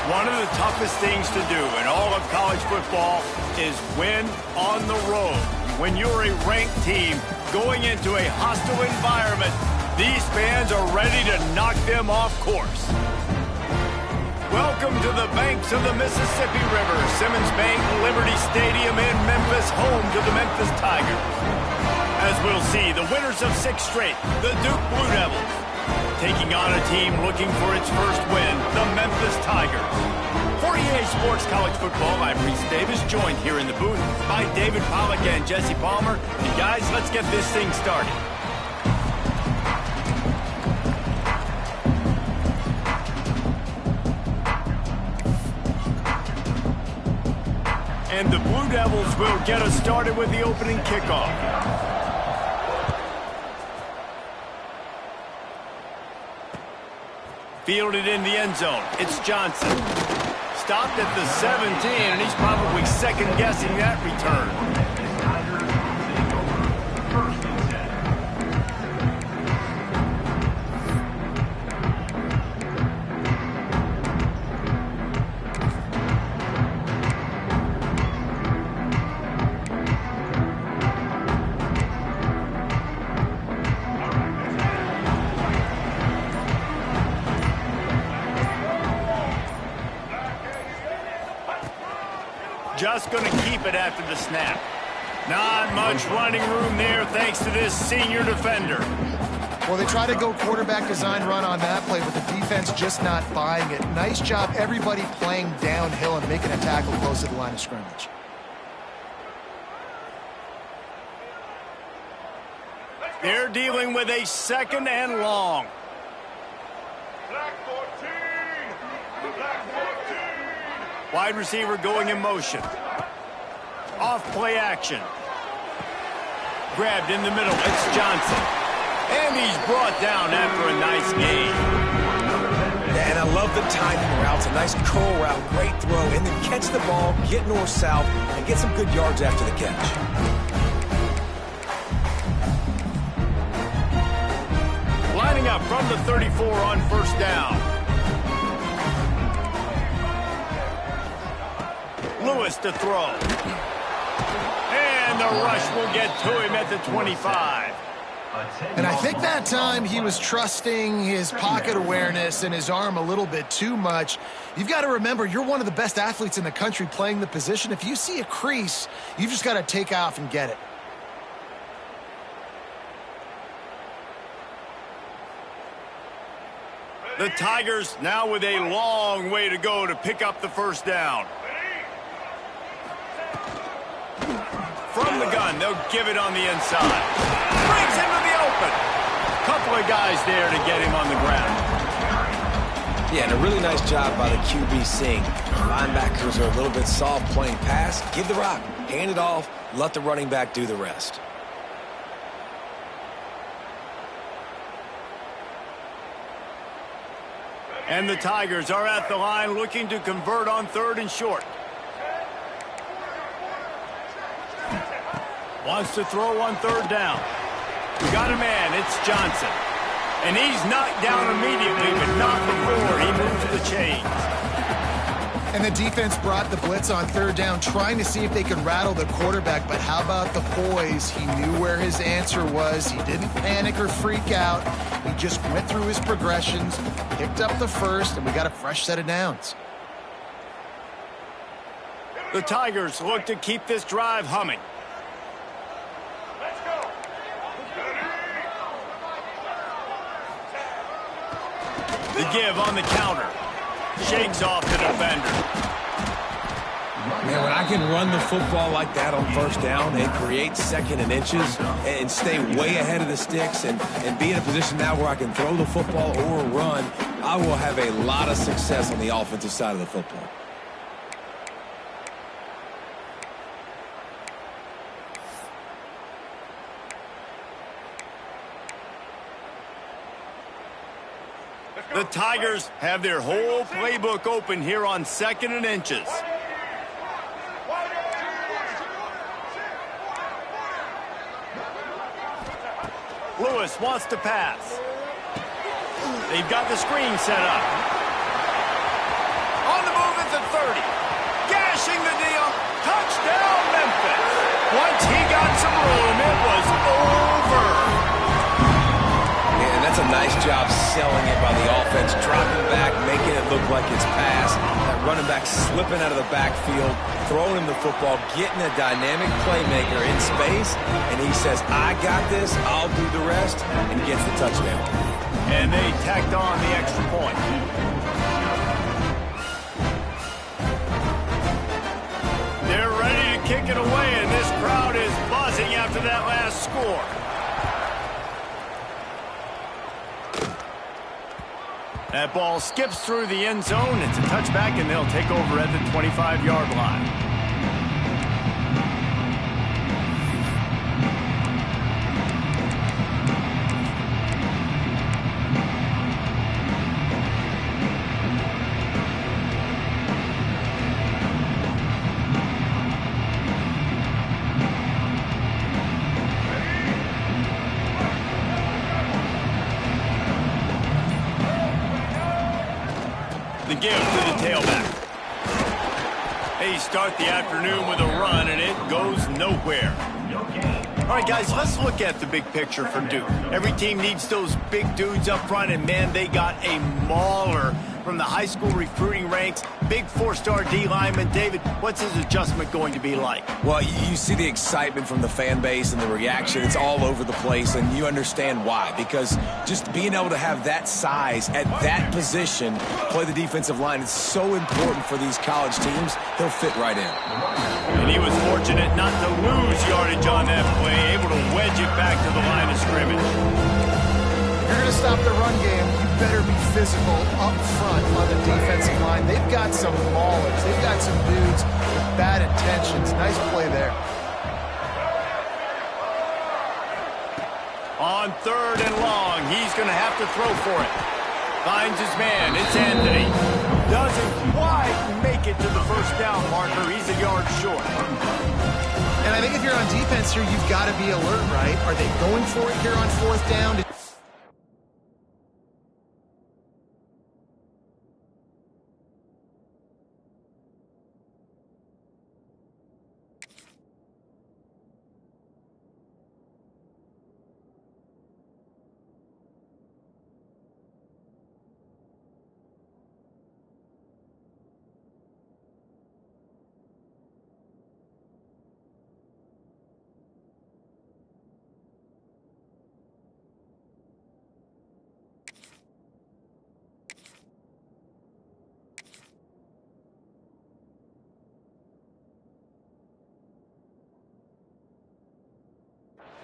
One of the toughest things to do in all of college football is win on the road. When you're a ranked team going into a hostile environment, these fans are ready to knock them off course. Welcome to the banks of the Mississippi River, Simmons Bank Liberty Stadium in Memphis, home to the Memphis Tigers. As we'll see, the winners of 6 straight, the Duke Blue Devils, taking on a team looking for its first win, the Memphis Tigers. For EA Sports College Football, I'm Reese Davis, joined here in the booth by David Pollack and Jesse Palmer. And guys, let's get this thing started. And the Blue Devils will get us started with the opening kickoff. Fielded in the end zone. It's Johnson. Stopped at the 17, and he's probably second-guessing that return. Just going to keep it after the snap. Not much running room there thanks to this senior defender. Well, they try to go quarterback design run on that play, but the defense just not buying it. Nice job, everybody playing downhill and making a tackle close to the line of scrimmage. They're dealing with a 2nd and long. Wide receiver going in motion. Off play action. Grabbed in the middle. It's Johnson. And he's brought down after a nice gain. Yeah, and I love the timing routes. A nice curl route, great throw, and then catch the ball, get north-south, and get some good yards after the catch. Lining up from the 34 on first down. Lewis to throw. And the rush will get to him at the 25. And I think that time he was trusting his pocket awareness and his arm a little bit too much. You've got to remember, you're one of the best athletes in the country playing the position. If you see a crease, you've just got to take off and get it. The Tigers now with a long way to go to pick up the first down. From the gun, they'll give it on the inside. Brings him to the open. Couple of guys there to get him on the ground. Yeah, and a really nice job by the QB seeing. Linebackers are a little bit soft playing pass. Give the rock, hand it off, let the running back do the rest. And the Tigers are at the line looking to convert on 3rd and short. Wants to throw on 3rd down. We got a man. It's Johnson. And he's knocked down immediately, but not before he moves the chains. And the defense brought the blitz on 3rd down, trying to see if they could rattle the quarterback. But how about the poise? He knew where his answer was. He didn't panic or freak out. He just went through his progressions, picked up the first, and we got a fresh set of downs. The Tigers look to keep this drive humming. The give on the counter. Shakes off the defender. Man, when I can run the football like that on first down and create 2nd and inches and stay way ahead of the sticks and be in a position now where I can throw the football or run, I will have a lot of success on the offensive side of the football. The Tigers have their whole playbook open here on 2nd and inches. Lewis wants to pass. They've got the screen set up. On the move. 30. Gashing the deal. Touchdown, Memphis. Once he got some room, it was over. Yeah, and that's a nice job selling it by the offense, dropping back, making it look like it's pass. That running back slipping out of the backfield, throwing him the football, getting a dynamic playmaker in space, and he says, I got this, I'll do the rest, and gets the touchdown. And they tacked on the extra point. They're ready to kick it away, and this crowd is buzzing after that last score. That ball skips through the end zone. It's a touchback, and they'll take over at the 25-yard line. The give to the tailback. They start the afternoon with a run, and it goes nowhere. All right, guys, let's look at the big picture for Duke. Every team needs those big dudes up front, and, man, they got a mauler from the high school recruiting ranks. Big four-star D lineman. David, what's his adjustment going to be like? Well, you see the excitement from the fan base and the reaction. It's all over the place, and you understand why. Because just being able to have that size at that position, play the defensive line, it's so important for these college teams. He'll fit right in. And he was fortunate not to lose yardage on that play, able to wedge it back to the line of scrimmage. If you're going to stop the run game, you better be physical up front on the defensive line. They've got some maulers. They've got some dudes with bad intentions. Nice play there. On 3rd and long, he's going to have to throw for it. Finds his man. It's Anthony. Doesn't quite make it to the first down marker. He's a yard short. And I think if you're on defense here, you've got to be alert, right? Are they going for it here on 4th down?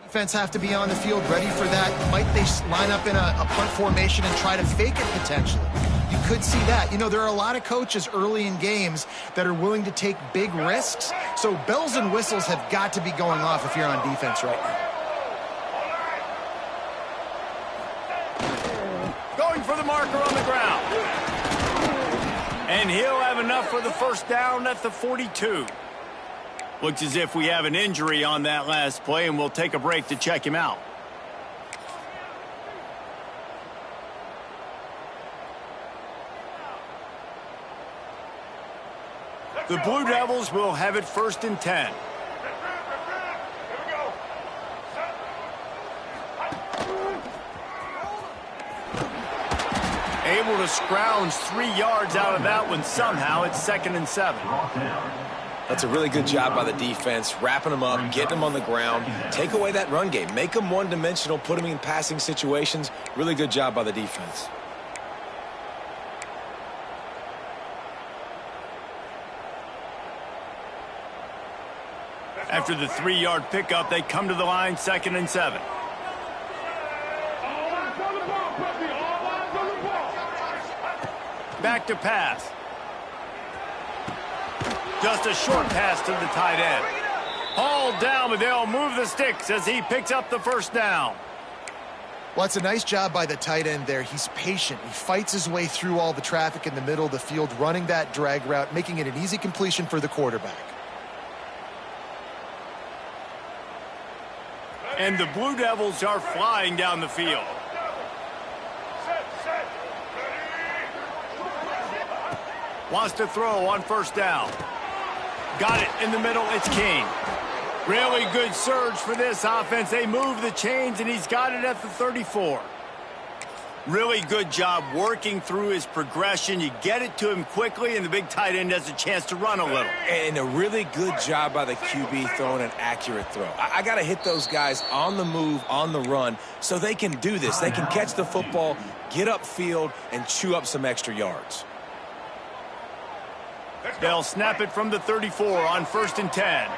Defense have to be on the field ready for that. Might they line up in a punt formation and try to fake it potentially? You could see that. You know, there are a lot of coaches early in games that are willing to take big risks. So bells and whistles have got to be going off if you're on defense right now. Going for the marker on the ground. And he'll have enough for the first down at the 42. Looks as if we have an injury on that last play, and we'll take a break to check him out. The Blue Devils will have it 1st and 10. Able to scrounge 3 yards out of that one somehow. It's 2nd and 7. That's a really good job by the defense, wrapping them up, getting them on the ground, take away that run game, make them one-dimensional, put them in passing situations. Really good job by the defense. After the 3-yard pickup, they come to the line, 2nd and 7. Back to pass. Just a short pass to the tight end. Hauled down, but they'll move the sticks as he picks up the first down. Well, it's a nice job by the tight end there. He's patient. He fights his way through all the traffic in the middle of the field, running that drag route, making it an easy completion for the quarterback. And the Blue Devils are flying down the field. – 1 Wants to throw on first down. Got it in the middle. It's King. Really good surge for this offense. They move the chains, and he's got it at the 34. Really good job working through his progression. You get it to him quickly, and the big tight end has a chance to run a little. And a really good job by the QB throwing an accurate throw. I got to hit those guys on the move, on the run, so they can do this. They can catch the football, get upfield, and chew up some extra yards. They'll snap it from the 34 on 1st and 10.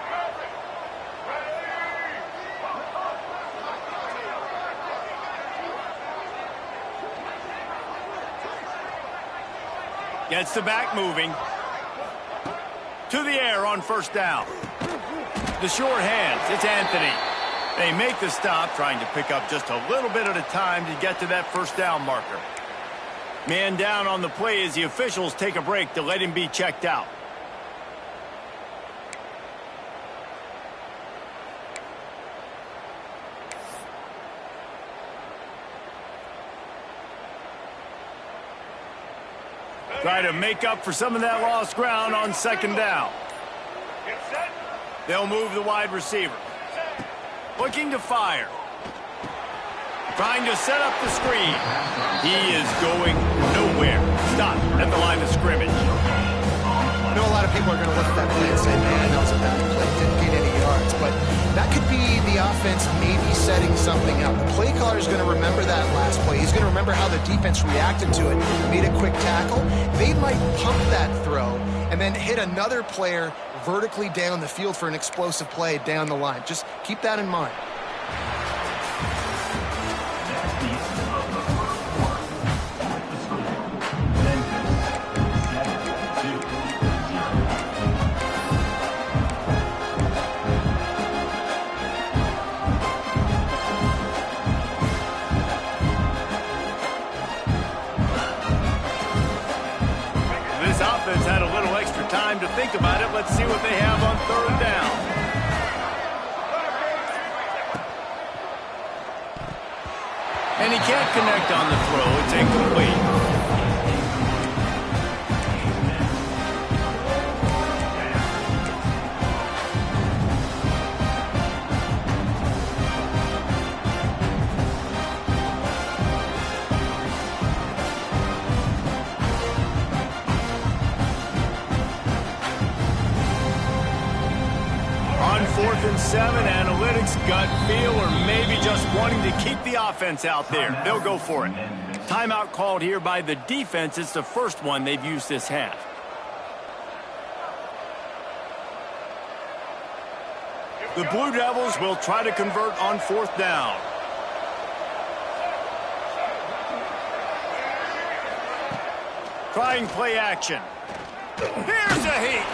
Gets the back moving. To the air on first down. The short hands. It's Anthony. They make the stop, trying to pick up just a little bit at a time to get to that first down marker. Man down on the play as the officials take a break to let him be checked out. Try to make up for some of that lost ground on 2nd down. They'll move the wide receiver. Looking to fire. Trying to set up the screen. He is going nowhere. Stop at the line of scrimmage. I know a lot of people are going to look at that play and say, man, that was a bad play. Didn't get any yards. But that could be the offense maybe setting something up. The play caller is going to remember that last play. He's going to remember how the defense reacted to it, made a quick tackle. They might pump that throw and then hit another player vertically down the field for an explosive play down the line. Just keep that in mind. Had a little extra time to think about it. Let's see what they have on 3rd down. And he can't connect on the throw. It's incomplete. On 4th and 7, analytics, gut feel, or maybe just wanting to keep the offense out there. They'll go for it. Timeout called here by the defense. It's the first one they've used this half. The Blue Devils will try to convert on 4th down. Trying play action. Here's a heat.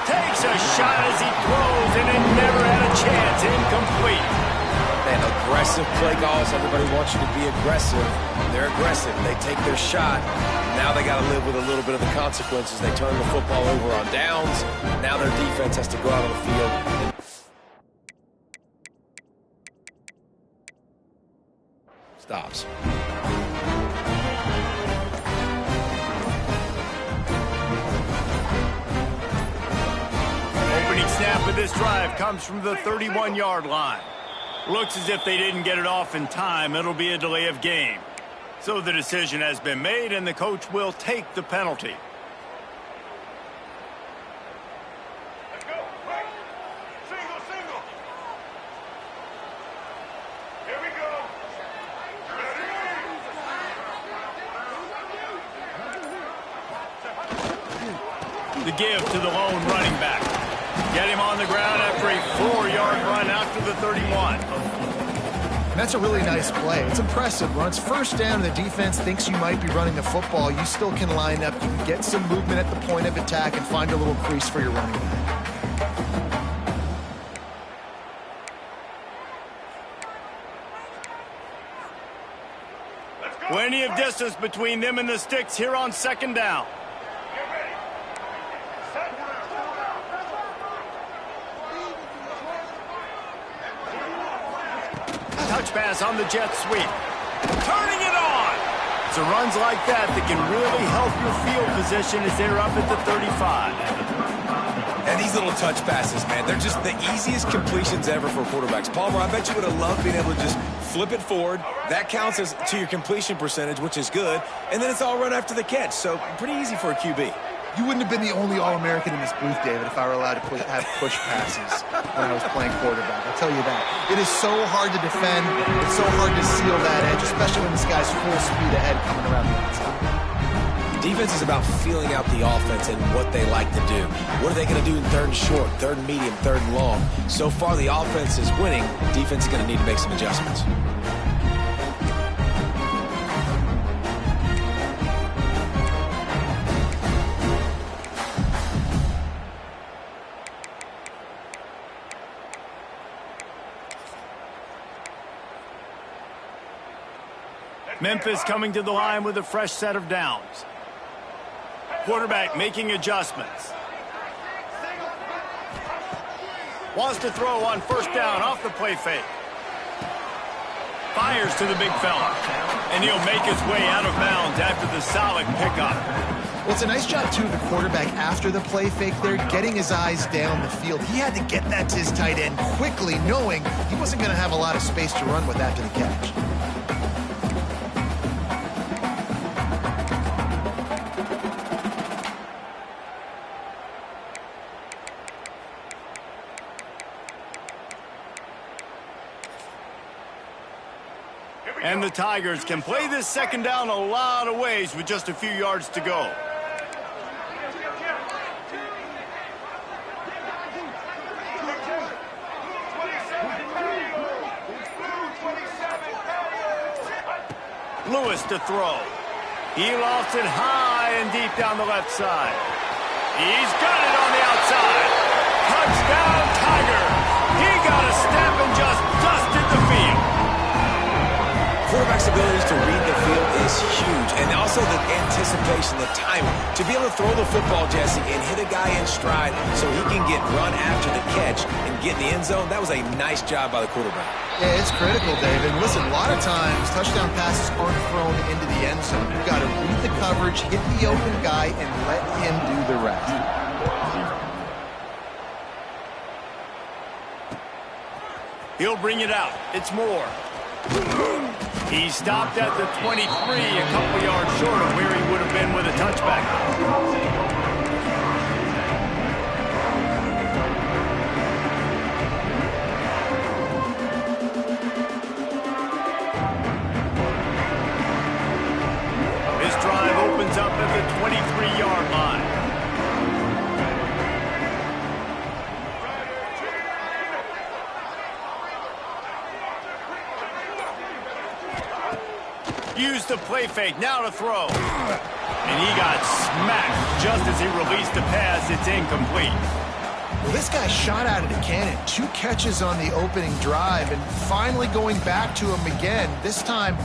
Takes a shot as he throws, and it never had a chance. Incomplete. Man, aggressive play calls. Everybody wants you to be aggressive. They're aggressive. They take their shot. Now they got to live with a little bit of the consequences. They turn the football over on downs. Now their defense has to go out on the field and stops. Snap of this drive comes from the 31-yard line. Looks as if they didn't get it off in time. It'll be a delay of game. So the decision has been made, and the coach will take the penalty. Let's go. Right. Single. Here we go. The give to the lone running back. Get him on the ground after a 4-yard run out to the 31. And that's a really nice play. It's impressive. When it's 1st down and the defense thinks you might be running the football, you still can line up. You can get some movement at the point of attack and find a little crease for your running back. Plenty of distance between them and the sticks here on 2nd down. Touch pass on the jet sweep. Turning it on. It's the runs like that that can really help your field position as they're up at the 35. And these little touch passes, man, they're just the easiest completions ever for quarterbacks. Palmer, I bet you would have loved being able to just flip it forward. That counts as to your completion percentage, which is good. And then it's all run after the catch, so pretty easy for a QB. You wouldn't have been the only All-American in this booth, David, if I were allowed to have push passes when I was playing quarterback. I'll tell you that. It is so hard to defend. It's so hard to seal that edge, especially when this guy's full speed ahead coming around the outside. Defense is about feeling out the offense and what they like to do. What are they going to do in third and short, third and medium, third and long? So far, the offense is winning. Defense is going to need to make some adjustments. Memphis coming to the line with a fresh set of downs. Quarterback making adjustments. Wants to throw on first down off the play fake. Fires to the big fella. And he'll make his way out of bounds after the solid pickup. Well, it's a nice job, too, of the quarterback after the play fake there, getting his eyes down the field. He had to get that to his tight end quickly, knowing he wasn't going to have a lot of space to run with after the catch. And the Tigers can play this second down a lot of ways with just a few yards to go. Lewis to throw. He lofts it high and deep down the left side. He's got it on the outside. Touchdown, Tiger. He got a step and just dusted the field. Quarterback's abilities to read the field is huge, and also the anticipation, the timing. To be able to throw the football, Jesse, and hit a guy in stride so he can get run after the catch and get in the end zone, that was a nice job by the quarterback. Yeah, it's critical, David. Listen, a lot of times touchdown passes aren't thrown into the end zone. You've got to read the coverage, hit the open guy, and let him do the rest. He'll bring it out. It's Moore. He stopped at the 23, a couple yards short of where he would have been with a touchback. This drive opens up at the 23-yard line. Used the play fake, now to throw. And he got smacked just as he released the pass. It's incomplete. Well, this guy shot out of the cannon. 2 catches on the opening drive, and finally going back to him again. This time,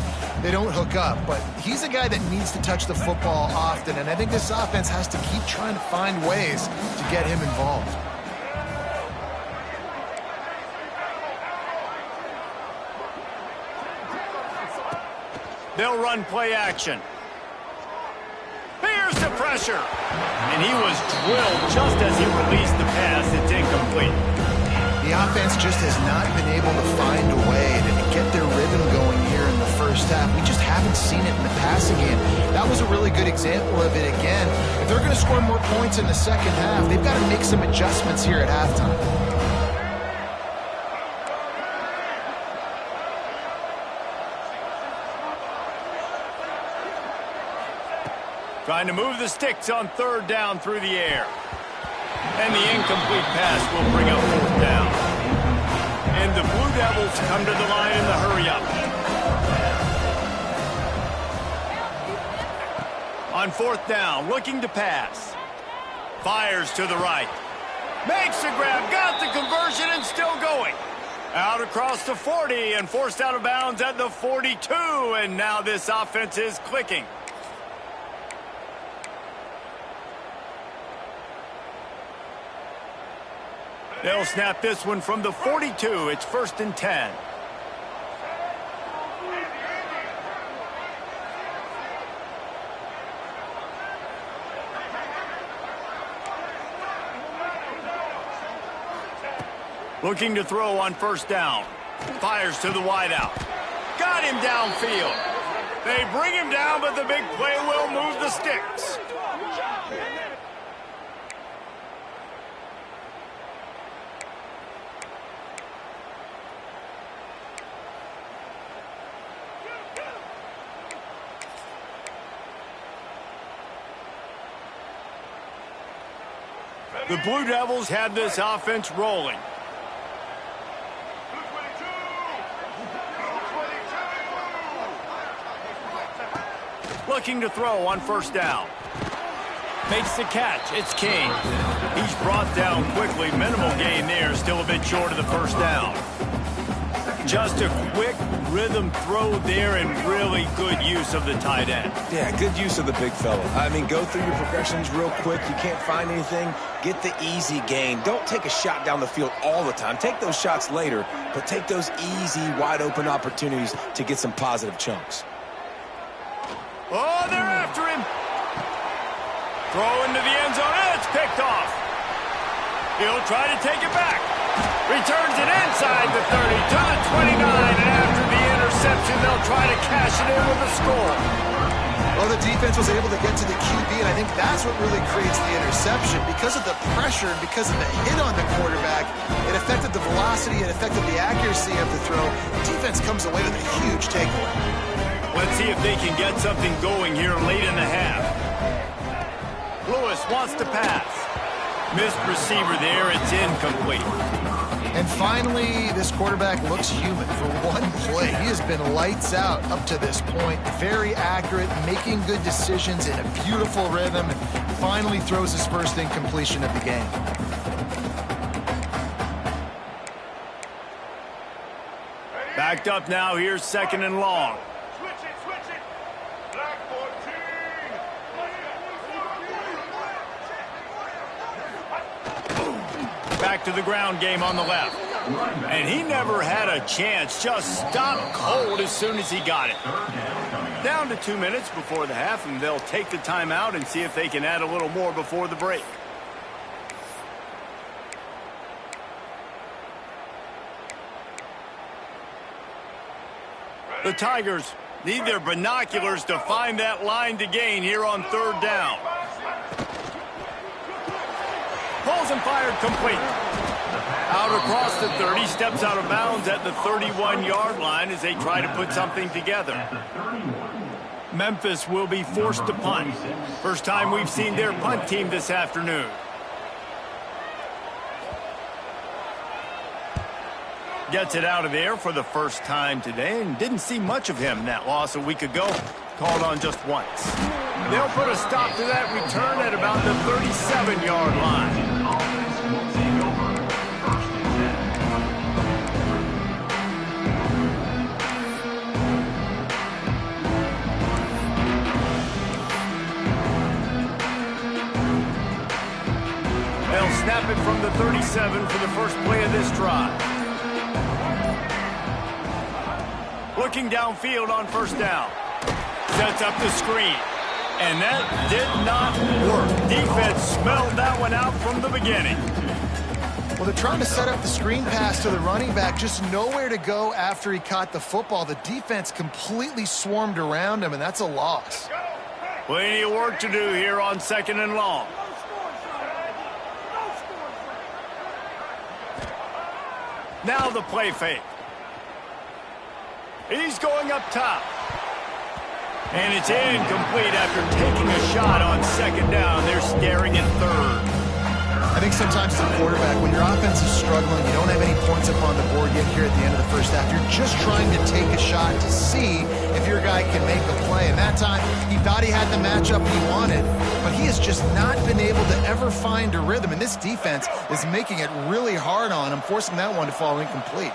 they don't hook up, but he's a guy that needs to touch the football often, and I think this offense has to keep trying to find ways to get him involved. They'll run play action. Here's the pressure. And he was drilled just as he released the pass. It's incomplete. The offense just has not been able to find a way to get their rhythm going here in the first half. We just haven't seen it in the passing game. That was a really good example of it again. If they're going to score more points in the second half, they've got to make some adjustments here at halftime. Trying to move the sticks on third down through the air. And the incomplete pass will bring up fourth down. And the Blue Devils come to the line in the hurry-up. On fourth down, looking to pass. Fires to the right. Makes the grab, got the conversion, and still going. Out across the 40 and forced out of bounds at the 42. And now this offense is clicking. They'll snap this one from the 42. It's 1st and 10. Looking to throw on first down. Fires to the wideout. Got him downfield. They bring him down, but the big play will move the sticks. The Blue Devils have this offense rolling. Looking to throw on first down. Makes the catch. It's King. He's brought down quickly. Minimal gain there. Still a bit short of the first down. Just a quick rhythm throw there and really good use of the tight end. Yeah, good use of the big fella. I mean, go through your progressions real quick. You can't find anything. Get the easy gain. Don't take a shot down the field all the time. Take those shots later, but take those easy, wide-open opportunities to get some positive chunks. Oh, they're after him. Throw into the end zone. It's picked off. He'll try to take it back. Returns it inside the 30 to the 29. And after the interception, they'll try to cash it in with a score. Well, the defense was able to get to the QB, and I think that's what really creates the interception. Because of the pressure, because of the hit on the quarterback, it affected the velocity, it affected the accuracy of the throw. The defense comes away with a huge takeaway. Let's see if they can get something going here late in the half. Lewis wants to pass. Missed receiver there. It's incomplete. And finally, this quarterback looks human for one play. He has been lights out up to this point. Very accurate, making good decisions in a beautiful rhythm, and finally throws his first incompletion of the game. Backed up now. Here's second and long. Switch it, switch it. Black 14. Back to the ground game on the left. And he never had a chance. Just stopped cold as soon as he got it. Down to 2 minutes before the half, and they'll take the timeout and see if they can add a little more before the break. The Tigers need their binoculars to find that line to gain here on third down. Pulls and fired complete. Out across the 30, steps out of bounds at the 31-yard line as they try to put something together. Memphis will be forced to punt. First time we've seen their punt team this afternoon. Gets it out of there for the first time today and didn't see much of him in that loss a week ago. Called on just once. They'll put a stop to that return at about the 37-yard line. They'll snap it from the 37 for the first play of this drive. Looking downfield on first down. Sets up the screen. And that did not work. Defense smelled that one out from the beginning. Well, they're trying to set up the screen pass to the running back. Just nowhere to go after he caught the football. The defense completely swarmed around him, and that's a loss. Plenty of work to do here on second and long. Now the play fake. He's going up top. And it's incomplete after taking a shot on second down. They're staring at third. I think sometimes as a quarterback, when your offense is struggling, you don't have any points up on the board yet here at the end of the first half. You're just trying to take a shot to see if your guy can make a play. And that time, he thought he had the matchup he wanted, but he has just not been able to ever find a rhythm. And this defense is making it really hard on him, forcing that one to fall incomplete.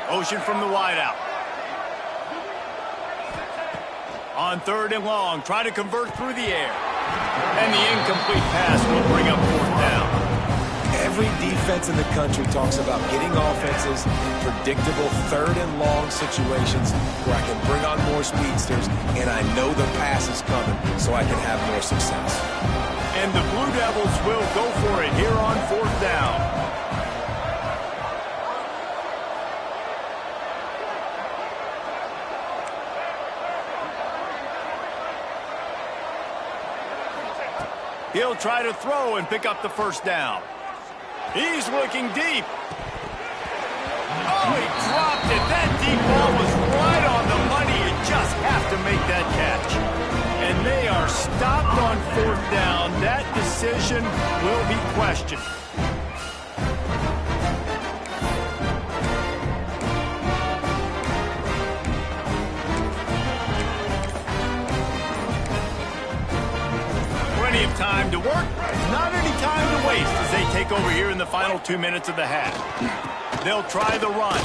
Ocean from the wideout. On third and long, try to convert through the air. And the incomplete pass will bring up fourth down. Every defense in the country talks about getting offenses in predictable third and long situations where I can bring on more speedsters and I know the pass is coming so I can have more success. And the Blue Devils will go for it here on fourth down. He'll try to throw and pick up the first down. He's looking deep. Oh, he dropped it. That deep ball was right on the money. You just have to make that catch. And they are stopped on fourth down. That decision will be questioned. Plenty of time to work, not any time to waste as they take over here in the final 2 minutes of the half. They'll try the run.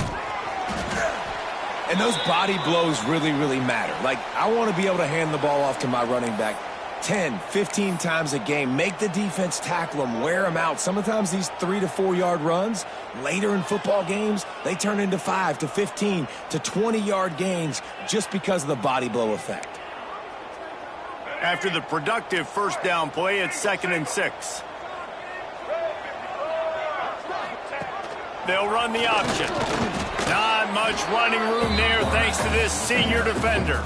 And those body blows really, really matter. Like, I want to be able to hand the ball off to my running back 10, 15 times a game. Make the defense tackle them, wear them out. Sometimes these 3 to 4 yard runs, later in football games, they turn into 5 to 15 to 20 yard gains just because of the body blow effect. After the productive first down play, it's 2nd and 6. They'll run the option. Not much running room there thanks to this senior defender.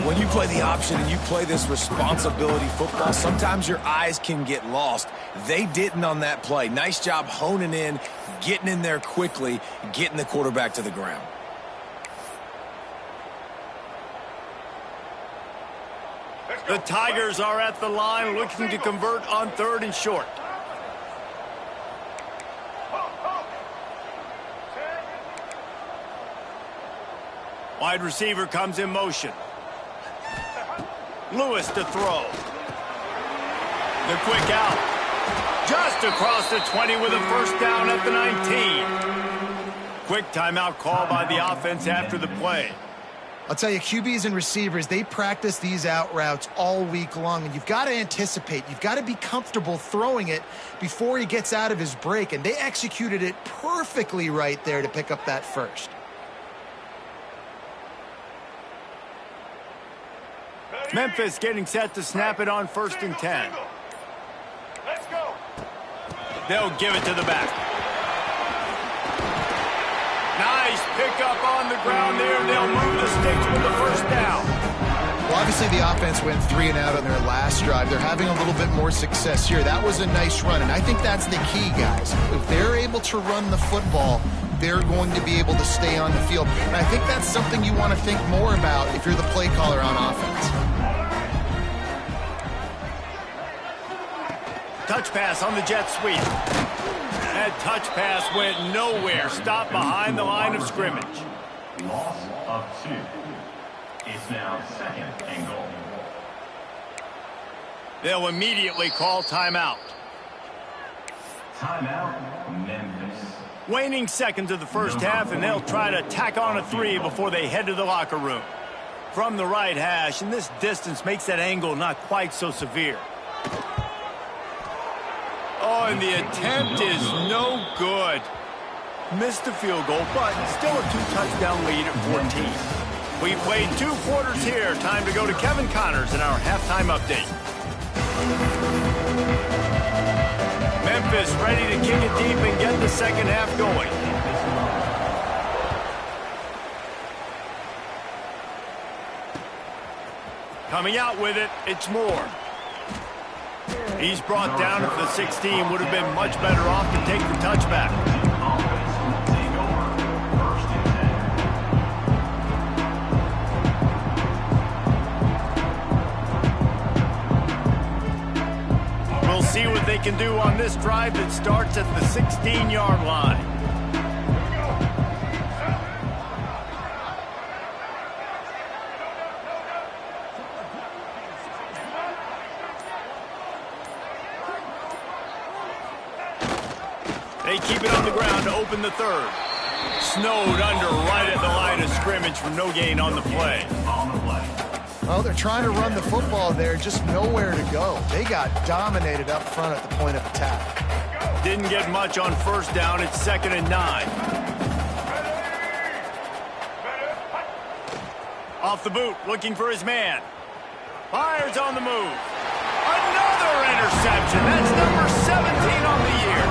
When you play the option and you play this responsibility football, sometimes your eyes can get lost. They didn't on that play. Nice job honing in, getting in there quickly, getting the quarterback to the ground. The Tigers are at the line looking to convert on 3rd and short. Wide receiver comes in motion. Lewis to throw. The quick out. Just across the 20 with a first down at the 19. Quick timeout call by the offense after the play. I'll tell you, QBs and receivers, they practice these out routes all week long, and you've got to anticipate. You've got to be comfortable throwing it before he gets out of his break, and they executed it perfectly right there to pick up that first. Memphis getting set to snap it on 1st and 10. Let's go. They'll give it to the back. Nice pickup on the ground there. They'll move the sticks with the first down. Well, obviously the offense went 3 and out on their last drive. They're having a little bit more success here. That was a nice run, and I think that's the key, guys. If they're able to run the football, they're going to be able to stay on the field. And I think that's something you want to think more about if you're the play caller on offense. Touch pass on the jet sweep. That touch pass went nowhere. Stopped behind the line of scrimmage. Loss of 2. It's now 2nd and goal. They'll immediately call timeout. Timeout, Memphis. Waning seconds of the first half, and they'll try to tack on a 3 before they head to the locker room. From the right hash, and this distance makes that angle not quite so severe. Oh, and the attempt is no good. Missed the field goal, but still a 2-touchdown lead at 14. We played 2 quarters here. Time to go to Kevin Connors in our halftime update. Memphis ready to kick it deep and get the second half going. Coming out with it, it's Moore. He's brought down at the 16. Would have been much better off to take the touchback. We'll see what they can do on this drive that starts at the 16-yard line. They keep it on the ground to open the 3rd. Snowed under right at the line of scrimmage for no gain on the play. Well, they're trying to run the football there, just nowhere to go. They got dominated up front at the point of attack. Didn't get much on first down. It's 2nd and 9. Off the boot, looking for his man. Fires on the move. Another interception. That's number 17 on the year.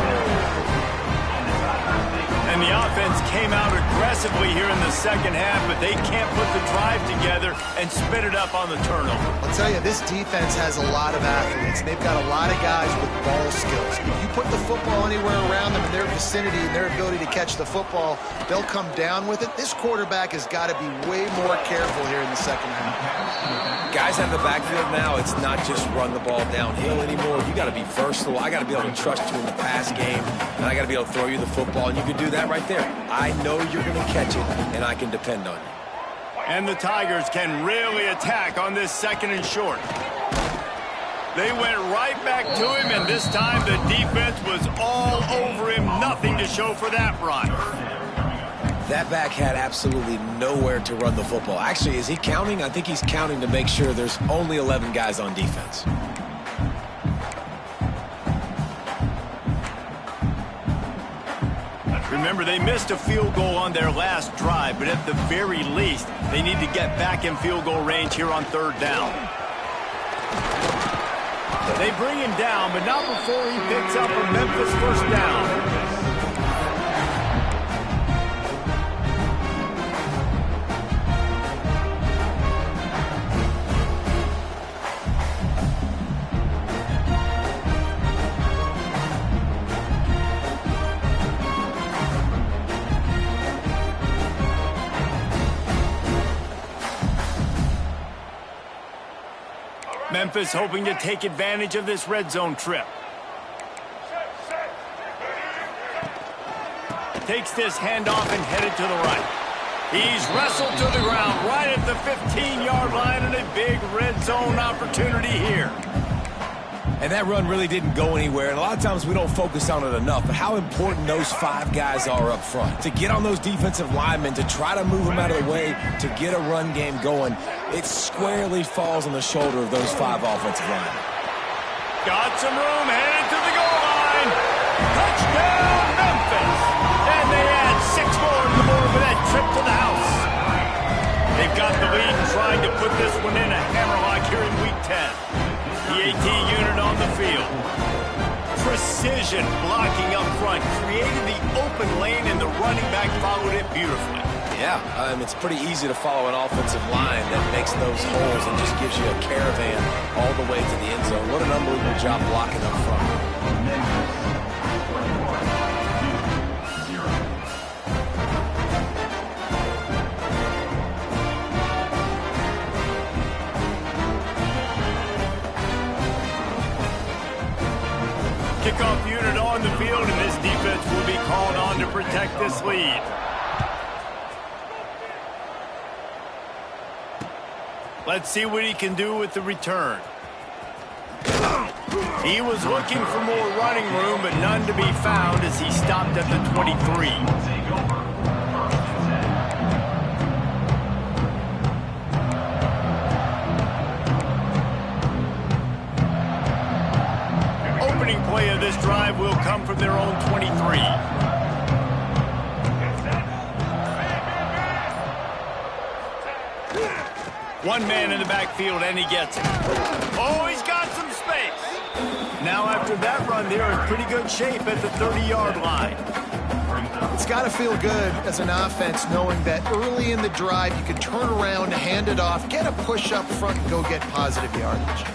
And the offense came out aggressive aggressively here in the second half, but they can't put the drive together and spit it up on the turnover. I'll tell you, this defense has a lot of athletes. They've got a lot of guys with ball skills. If you put the football anywhere around them in their vicinity and their ability to catch the football, they'll come down with it. This quarterback has got to be way more careful here in the second half. Guys out of the backfield now, it's not just run the ball downhill anymore. You got to be versatile. I got to be able to trust you in the pass game, and I got to be able to throw you the football, and you can do that right there. I know you're going to catch it, and I can depend on you. And the Tigers can really attack on this second and short. They went right back to him, and this time the defense was all over him. Nothing to show for that run. That back had absolutely nowhere to run the football. Actually, is he counting? I think he's counting to make sure there's only 11 guys on defense. Remember, they missed a field goal on their last drive, but at the very least, they need to get back in field goal range here on third down. They bring him down, but not before he picks up a Memphis first down. Memphis hoping to take advantage of this red zone trip. Takes this handoff and headed to the right. He's wrestled to the ground right at the 15-yard line, and a big red zone opportunity here. And that run really didn't go anywhere, and a lot of times we don't focus on it enough, but how important those 5 guys are up front. To get on those defensive linemen, to try to move them out of the way, to get a run game going, it squarely falls on the shoulder of those 5 offensive linemen. Got some room, headed to the goal line. Touchdown, Memphis! And they add 6 more to the board with that trip to the house. They've got the lead and trying to put this one in a hammerlock here in Week 10. The AT unit on the field. Precision blocking up front. Created the open lane, and the running back followed it beautifully. Yeah, it's pretty easy to follow an offensive line that makes those holes and just gives you a caravan all the way to the end zone. What an unbelievable job blocking up front. Kickoff unit on the field, and this defense will be called on to protect this lead. Let's see what he can do with the return. He was looking for more running room, but none to be found as he stopped at the 23. Opening play of this drive will come from their own 23. One man in the backfield, and he gets it. Oh, he's got some space. Now after that run, they're in pretty good shape at the 30-yard line. It's got to feel good as an offense knowing that early in the drive you can turn around, hand it off, get a push up front, and go get positive yardage.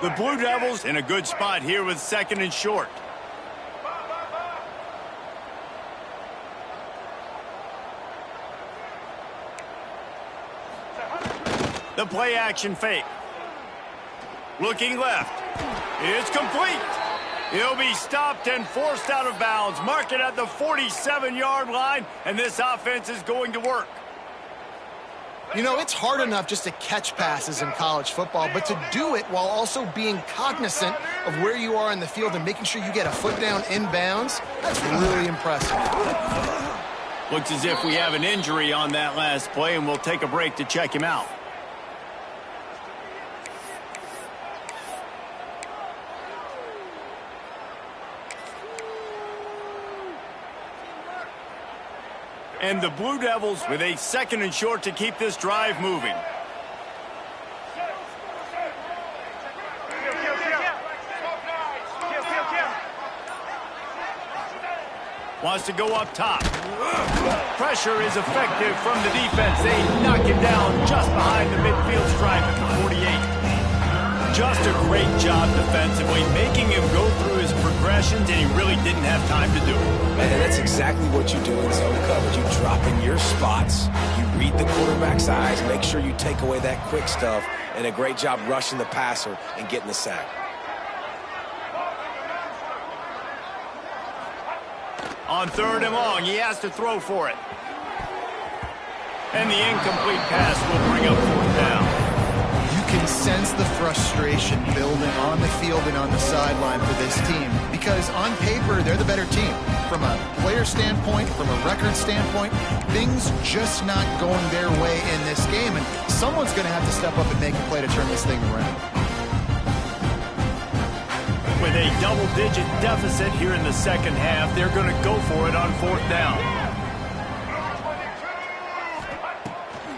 The Blue Devils in a good spot here with second and short. The play action fake. Looking left. It's complete. He'll be stopped and forced out of bounds. Mark it at the 47-yard line, and this offense is going to work. You know, it's hard enough just to catch passes in college football, but to do it while also being cognizant of where you are in the field and making sure you get a foot down inbounds, that's really impressive. Looks as if we have an injury on that last play, and we'll take a break to check him out. And the Blue Devils with a second and short to keep this drive moving. Wants to go up top. Pressure is effective from the defense. They knock him down just behind the midfield stripe at the 48. Just a great job defensively, making him go through his progressions, and he really didn't have time to do it. And that's exactly what you do in zone coverage. You drop in your spots, you read the quarterback's eyes, make sure you take away that quick stuff, and a great job rushing the passer and getting the sack. On 3rd and long, he has to throw for it. And the incomplete pass will bring up 4th down. You can sense the frustration building on the field and on the sideline for this team because on paper, they're the better team. From a player standpoint, from a record standpoint, things just not going their way in this game, and someone's going to have to step up and make a play to turn this thing around. With a double-digit deficit here in the second half, they're going to go for it on 4th down.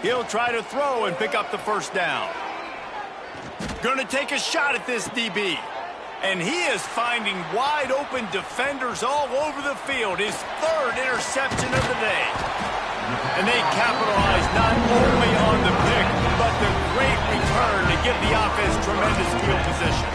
He'll try to throw and pick up the 1st down. Going to take a shot at this DB. And he is finding wide-open defenders all over the field. His 3rd interception of the day. And they capitalize not only on the pick, but the great return to give the offense tremendous field position.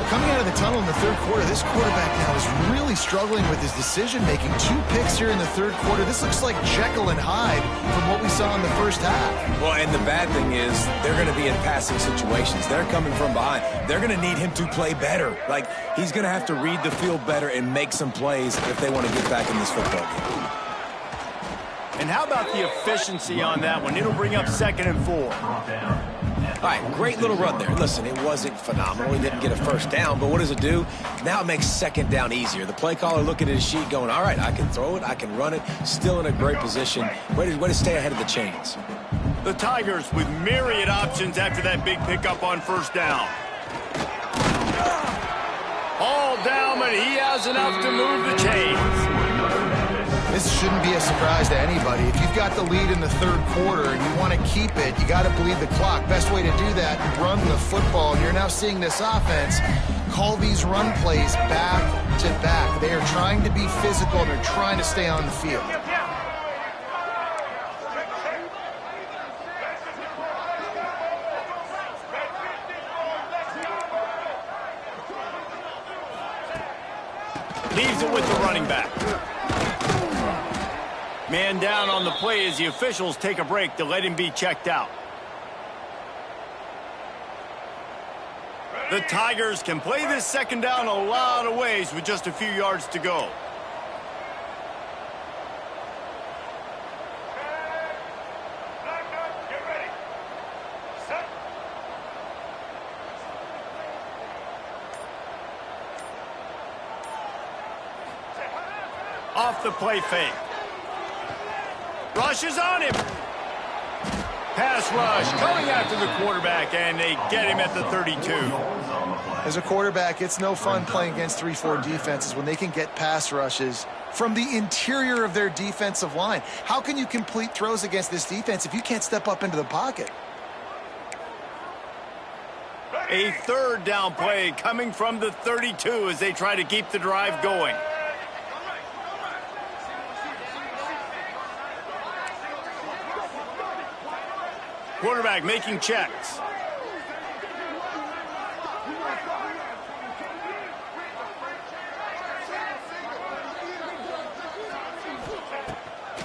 Coming out of the tunnel in the 3rd quarter, this quarterback now is really struggling with his decision-making. 2 picks here in the 3rd quarter. This looks like Jekyll and Hyde from what we saw in the 1st half. Well, and the bad thing is they're going to be in passing situations. They're coming from behind. They're going to need him to play better. Like, he's going to have to read the field better and make some plays if they want to get back in this football game. And how about the efficiency on that one? It'll bring up 2nd and 4. All right, great little run there. Listen, it wasn't phenomenal. He didn't get a 1st down, but what does it do? Now it makes 2nd down easier. The play caller looking at his sheet going, all right, I can throw it, I can run it, still in a great position. Way to stay ahead of the chains. The Tigers with myriad options after that big pickup on 1st down. All down, but he has enough to move the chains. This shouldn't be a surprise to anybody. If you've got the lead in the 3rd quarter and you want to keep it, you got to bleed the clock. Best way to do that, run the football. And you're now seeing this offense call these run plays back to back. They are trying to be physical. They're trying to stay on the field. Leaves it with the running back. Man down on the play as the officials take a break to let him be checked out. The Tigers can play this 2nd down a lot of ways with just a few yards to go. Get ready. Set. Off the play fake. Rushes on him. Pass rush coming after the quarterback, and they get him at the 32. As a quarterback, it's no fun playing against 3-4 defenses when they can get pass rushes from the interior of their defensive line. How can you complete throws against this defense if you can't step up into the pocket? A 3rd down play coming from the 32 as they try to keep the drive going. Quarterback making checks.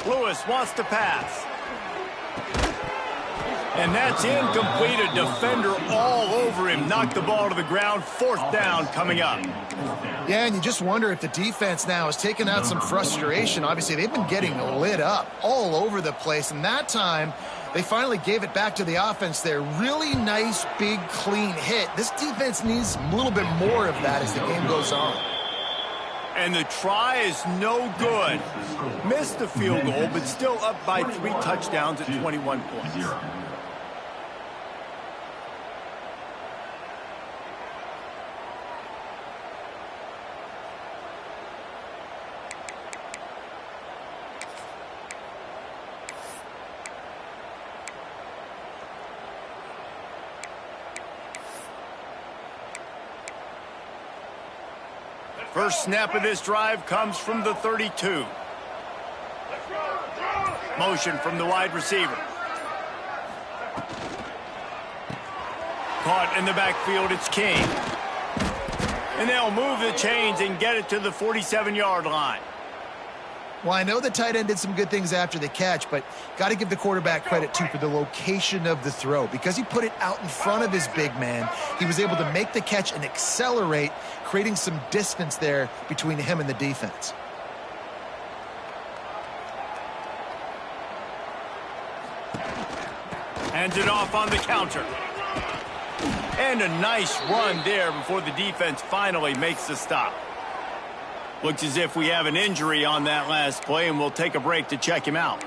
Lewis wants to pass. And that's incomplete. A defender all over him. Knocked the ball to the ground. 4th down coming up. Yeah, and you just wonder if the defense now has taken out some frustration. Obviously, they've been getting lit up all over the place. And that time, they finally gave it back to the offense there. Really nice, big, clean hit. This defense needs a little bit more of that as the game goes on. And the try is no good. Missed the field goal, but still up by 3 touchdowns at 21 points. First snap of this drive comes from the 32. Motion from the wide receiver. Caught in the backfield, it's King. And they'll move the chains and get it to the 47-yard line. Well, I know the tight end did some good things after the catch, but got to give the quarterback credit, too, for the location of the throw. Because he put it out in front of his big man, he was able to make the catch and accelerate, creating some distance there between him and the defense. Hands it off on the counter. And a nice run there before the defense finally makes the stop. Looks as if we have an injury on that last play, and we'll take a break to check him out.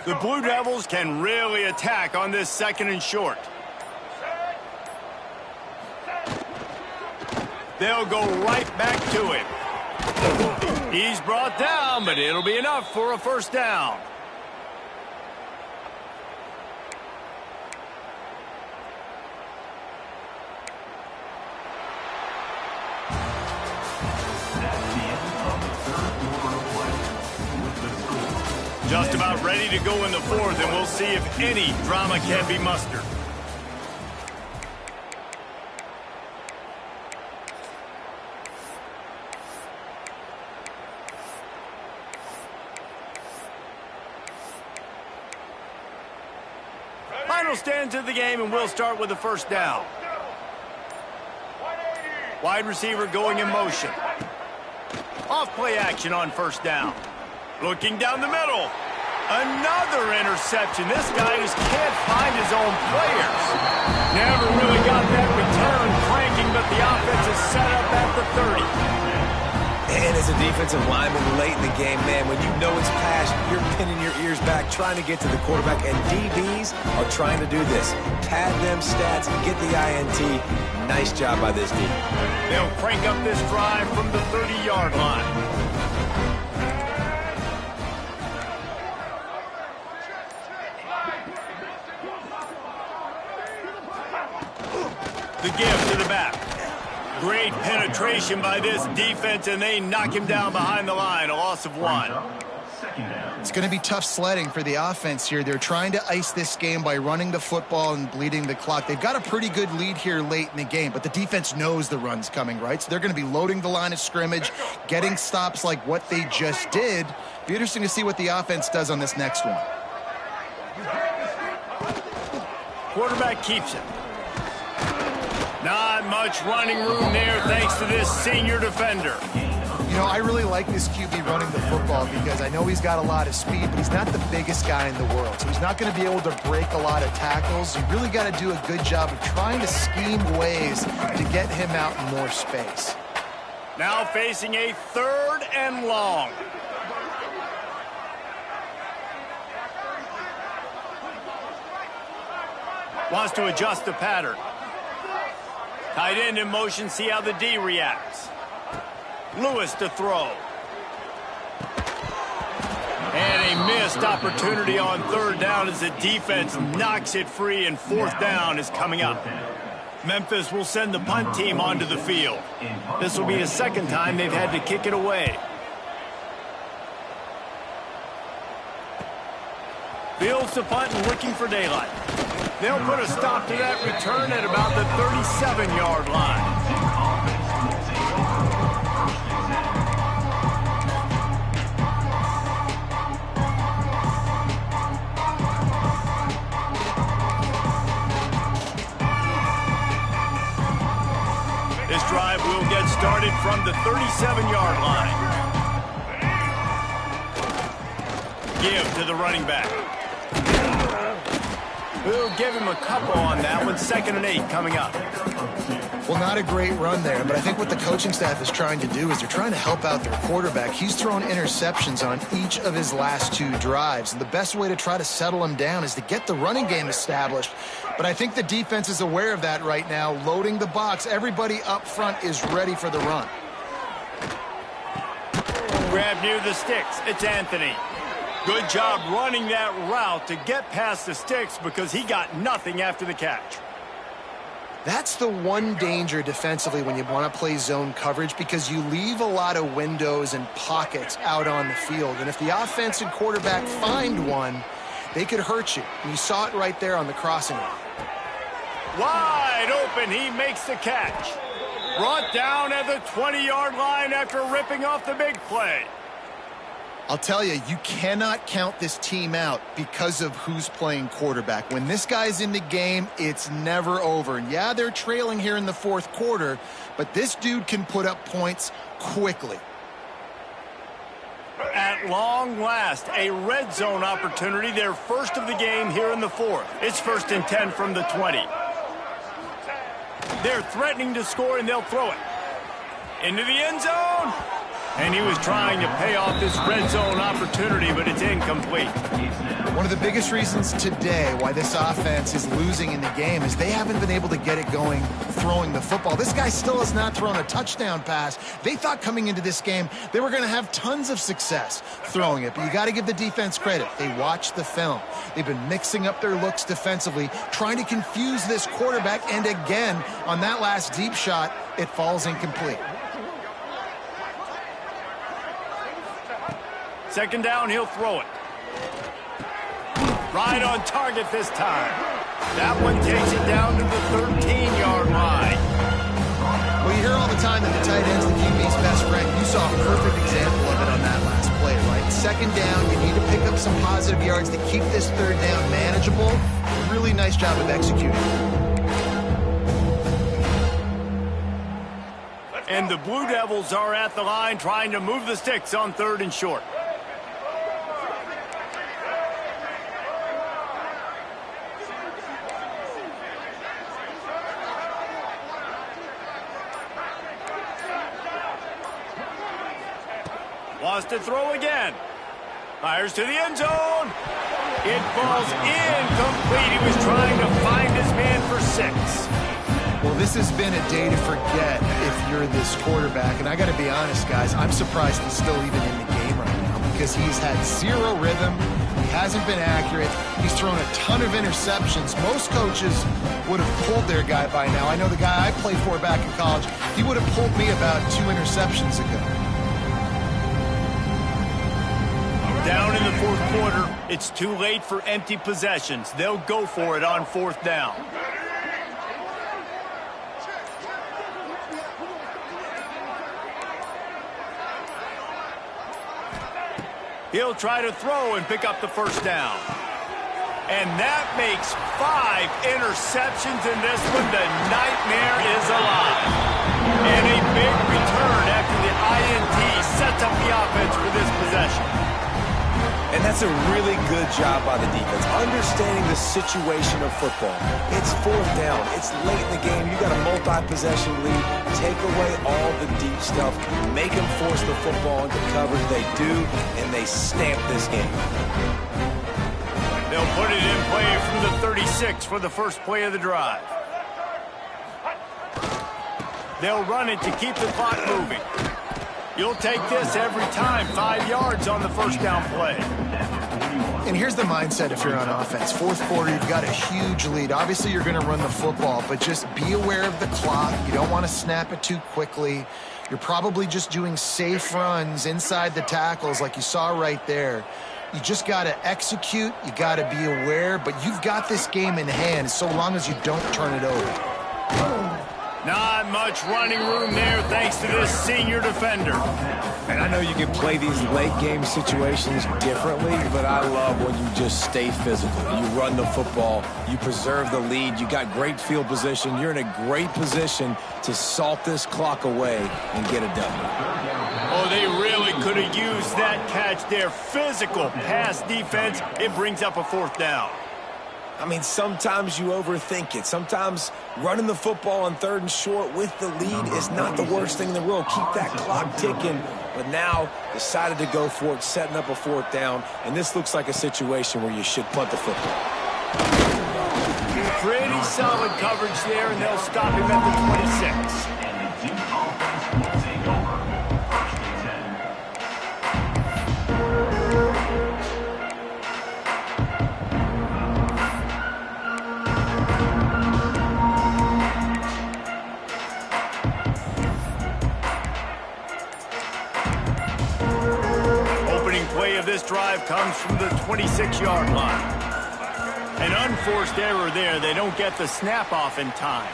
The Blue Devils can really attack on this 2nd and short. They'll go right back to him. He's brought down, but it'll be enough for a first down. Just about ready to go in the 4th, and we'll see if any drama can be mustered. Final stands of the game, and we'll start with the first down. Wide receiver going in motion. Off play action on first down. Looking down the middle. Another interception. This guy just can't find his own players. Never really got that return cranking, but the offense is set up at the 30. And as a defensive lineman late in the game, man, when you know it's past, you're pinning your ears back, trying to get to the quarterback, and DBs are trying to do this. Pad them stats, get the INT. Nice job by this team. They'll crank up this drive from the 30-yard line. The give to the back. Great penetration by this defense, and they knock him down behind the line. A loss of 1. It's going to be tough sledding for the offense here. They're trying to ice this game by running the football and bleeding the clock. They've got a pretty good lead here late in the game, but the defense knows the run's coming, right? So they're going to be loading the line of scrimmage, getting stops like what they just did. Be interesting to see what the offense does on this next one. Quarterback keeps it. Not much running room there thanks to this senior defender. You know, I really like this QB running the football because I know he's got a lot of speed, but he's not the biggest guy in the world. So he's not going to be able to break a lot of tackles. You really got to do a good job of trying to scheme ways to get him out in more space. Now facing a 3rd and long. Wants to adjust the pattern. Tight end in motion, see how the D reacts. Lewis to throw. And a missed opportunity on 3rd down as the defense knocks it free, and 4th down is coming up. Memphis will send the punt team onto the field. This will be the 2nd time they've had to kick it away. Fields the punt and looking for daylight. They'll put a stop to that return at about the 37-yard line. This drive will get started from the 37-yard line. Give to the running back. We'll give him a couple on that one. 2nd and 8 coming up. Well, not a great run there, but I think what the coaching staff is trying to do is they're trying to help out their quarterback. He's thrown interceptions on each of his last 2 drives, and the best way to try to settle him down is to get the running game established. But I think the defense is aware of that right now, loading the box. Everybody up front is ready for the run. grab near the sticks. It's Anthony. Good job running that route to get past the sticks because he got nothing after the catch. That's the one danger defensively when you want to play zone coverage, because you leave a lot of windows and pockets out on the field. And if the offense and quarterback find one, they could hurt you. And you saw it right there on the crossing route. Wide open, he makes the catch. Brought down at the 20-yard line after ripping off the big play. I'll tell you, you cannot count this team out because of who's playing quarterback. When this guy's in the game, it's never over. And yeah, they're trailing here in the fourth quarter, but this dude can put up points quickly. At long last, a red zone opportunity, their first of the game here in the fourth. It's 1st and 10 from the 20. They're threatening to score, and they'll throw it into the end zone. And he was trying to pay off this red zone opportunity, but it's incomplete. One of the biggest reasons today why this offense is losing in the game is they haven't been able to get it going throwing the football. This guy still has not thrown a touchdown pass. They thought coming into this game they were going to have tons of success throwing it, but you got to give the defense credit. They watched the film. They've been mixing up their looks defensively, trying to confuse this quarterback, and again, on that last deep shot, it falls incomplete. Second down, he'll throw it. Right on target this time. That one takes it down to the 13-yard line. Well, you hear all the time that the tight end's the QB's best friend. You saw a perfect example of it on that last play, right? Second down, you need to pick up some positive yards to keep this third down manageable. Really nice job of executing. And the Blue Devils are at the line trying to move the sticks on 3rd and short. Wants to throw again. Fires to the end zone. It falls incomplete. He was trying to find his man for 6. Well, this has been a day to forget if you're this quarterback. And I got to be honest, guys, I'm surprised he's still even in the game right now because he's had zero rhythm. He hasn't been accurate. He's thrown a ton of interceptions. Most coaches would have pulled their guy by now. I know the guy I played for back in college, he would have pulled me about 2 interceptions ago. Down in the fourth quarter, it's too late for empty possessions. They'll go for it on 4th down. He'll try to throw and pick up the first down. And that makes 5 interceptions in this one. The nightmare is alive. And a big return after the INT sets up the offense for this possession. And that's a really good job by the defense, understanding the situation of football. It's 4th down. It's late in the game. You got a multi-possession lead. Take away all the deep stuff. Make them force the football into coverage. They do, and they stamp this game. They'll put it in play from the 36 for the first play of the drive. They'll run it to keep the clock moving. You'll take this every time. 5 yards on the first down play. And here's the mindset if you're on offense. 4th quarter, you've got a huge lead. Obviously, you're going to run the football, but just be aware of the clock. You don't want to snap it too quickly. You're probably just doing safe runs inside the tackles like you saw right there. You just got to execute. You got to be aware, but you've got this game in hand so long as you don't turn it over. Not much running room there thanks to this senior defender. And I know you can play these late game situations differently, but I love when you just stay physical. You run the football, you preserve the lead, you got great field position, you're in a great position to salt this clock away and get a W. Oh, they really could have used that catch there. Physical pass defense, it brings up a 4th down. I mean, sometimes you overthink it. Sometimes running the football on 3rd and short with the lead is not the worst thing in the world. Keep that clock ticking. But now decided to go for it, setting up a 4th down. And this looks like a situation where you should punt the football. Pretty solid coverage there, and they'll stop him at the 26. drive comes from the 26-yard line. An unforced error there. They don't get the snap off in time.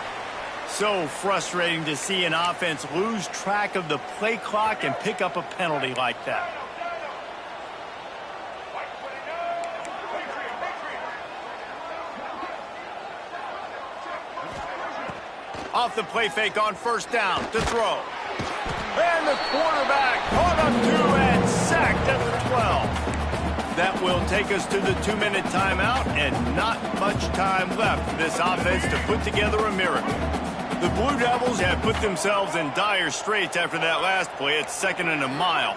So frustrating to see an offense lose track of the play clock and pick up a penalty like that. Off the play fake on first down to throw. And the quarterback caught up to and sacked at the 12. That will take us to the 2-minute timeout, and not much time left for this offense to put together a miracle. The Blue Devils have put themselves in dire straits after that last play at 2nd and a mile.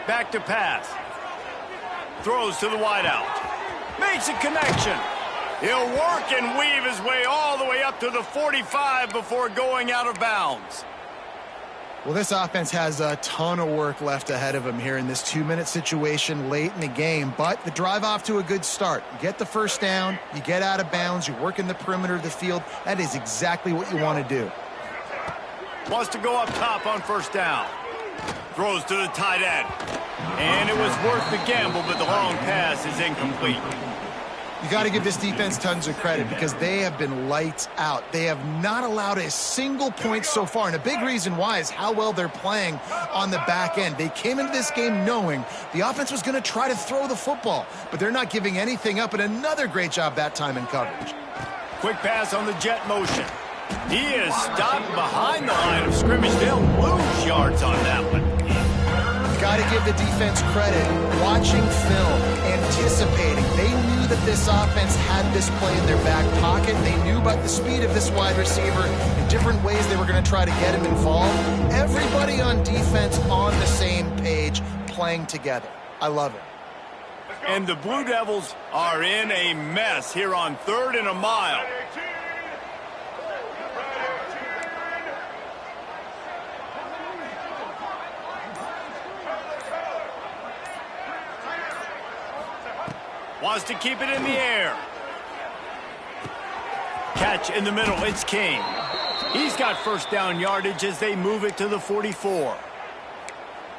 Back to pass. Throws to the wideout. Makes a connection. He'll work and weave his way all the way up to the 45 before going out of bounds. Well, this offense has a ton of work left ahead of them here in this 2-minute situation late in the game, but the drive off to a good start. You get the first down, you get out of bounds, you work in the perimeter of the field. That is exactly what you want to do. Wants to go up top on first down. Throws to the tight end. And it was worth the gamble, but the long pass is incomplete. You got to give this defense tons of credit because they have been lights out. They have not allowed a single point so far, and a big reason why is how well they're playing on the back end. They came into this game knowing the offense was going to try to throw the football, but they're not giving anything up, and another great job that time in coverage. Quick pass on the jet motion. He is stopped behind the line of scrimmage. They'll lose yards on that one. Got to give the defense credit. Watching film, anticipating. They knew that this offense had this play in their back pocket. They knew about the speed of this wide receiver in different ways they were going to try to get him involved. Everybody on defense on the same page, playing together. I love it. And the Blue Devils are in a mess here on 3rd and a mile. Wants to keep it in the air. Catch in the middle. It's King. He's got first down yardage as they move it to the 44.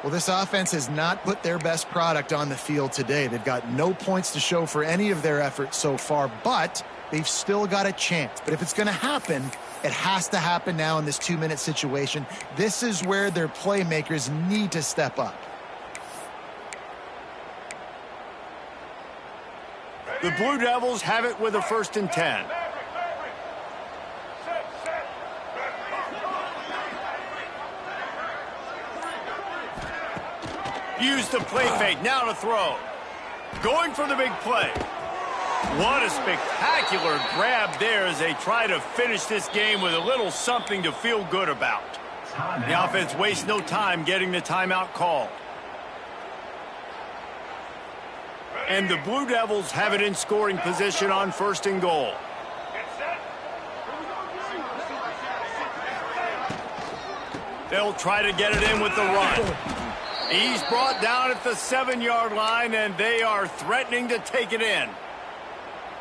Well, this offense has not put their best product on the field today. They've got no points to show for any of their efforts so far, but they've still got a chance. But if it's going to happen, it has to happen now in this 2-minute situation. This is where their playmakers need to step up. The Blue Devils have it with a 1st and 10. Use the play fake, now to throw. Going for the big play. What a spectacular grab there as they try to finish this game with a little something to feel good about. The offense wastes no time getting the timeout called. And the Blue Devils have it in scoring position on 1st and goal. They'll try to get it in with the run. He's brought down at the 7-yard line, and they are threatening to take it in.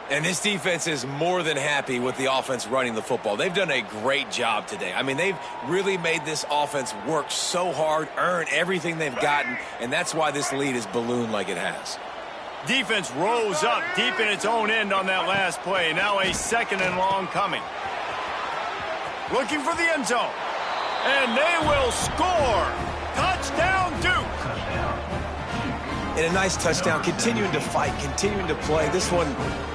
And this defense is more than happy with the offense running the football. They've done a great job today. I mean, they've really made this offense work so hard, earn everything they've gotten, and that's why this lead is ballooned like it has. Defense rose up deep in its own end on that last play. Now a 2nd and long coming. Looking for the end zone. And they will score. Touchdown, Duke. And a nice touchdown, continuing to fight, continuing to play. This one,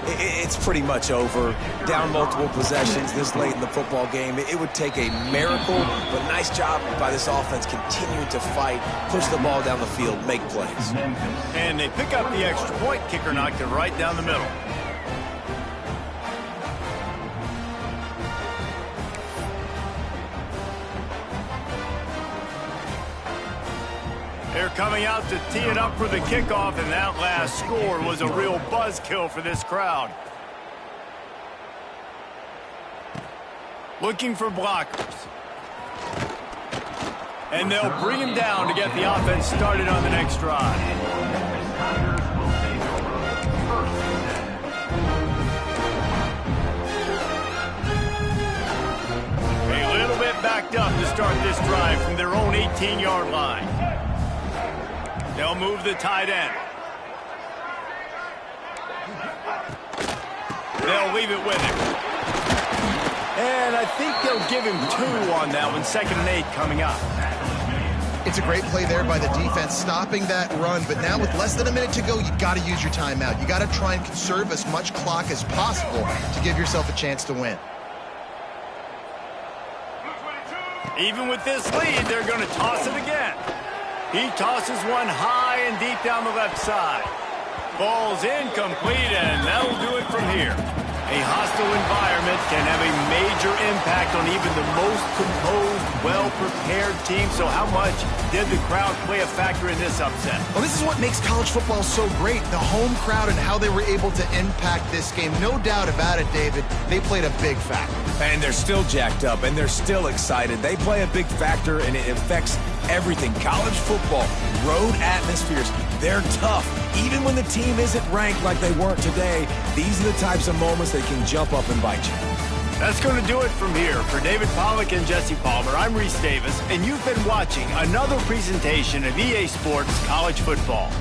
it's pretty much over. Down multiple possessions this late in the football game. It would take a miracle, but nice job by this offense continuing to fight, push the ball down the field, make plays. And they pick up the extra point. Kicker knocked it right down the middle. They're coming out to tee it up for the kickoff, and that last score was a real buzzkill for this crowd. Looking for blockers. And they'll bring him down to get the offense started on the next drive. backed up to start this drive from their own 18-yard line. They'll move the tight end. They'll leave it with him. And I think they'll give him 2 on that one. 2nd and 8 coming up. It's a great play there by the defense, stopping that run. But now with less than a minute to go, you got to use your timeout. You got to try and conserve as much clock as possible to give yourself a chance to win. Even with this lead, they're going to toss it again. He tosses one high and deep down the left side. Ball's incomplete, and that'll do it from here. A hostile environment can have a major impact on even the most composed, well-prepared team. So how much did the crowd play a factor in this upset? Well, this is what makes college football so great, the home crowd and how they were able to impact this game. No doubt about it, David, they played a big factor. And they're still jacked up, and they're still excited. They play a big factor, and it affects everything. College football, road atmospheres, they're tough. Even when the team isn't ranked like they weren't today, these are the types of moments that can jump up and bite you. That's going to do it from here. For David Pollack and Jesse Palmer, I'm Reese Davis, and you've been watching another presentation of EA Sports College Football.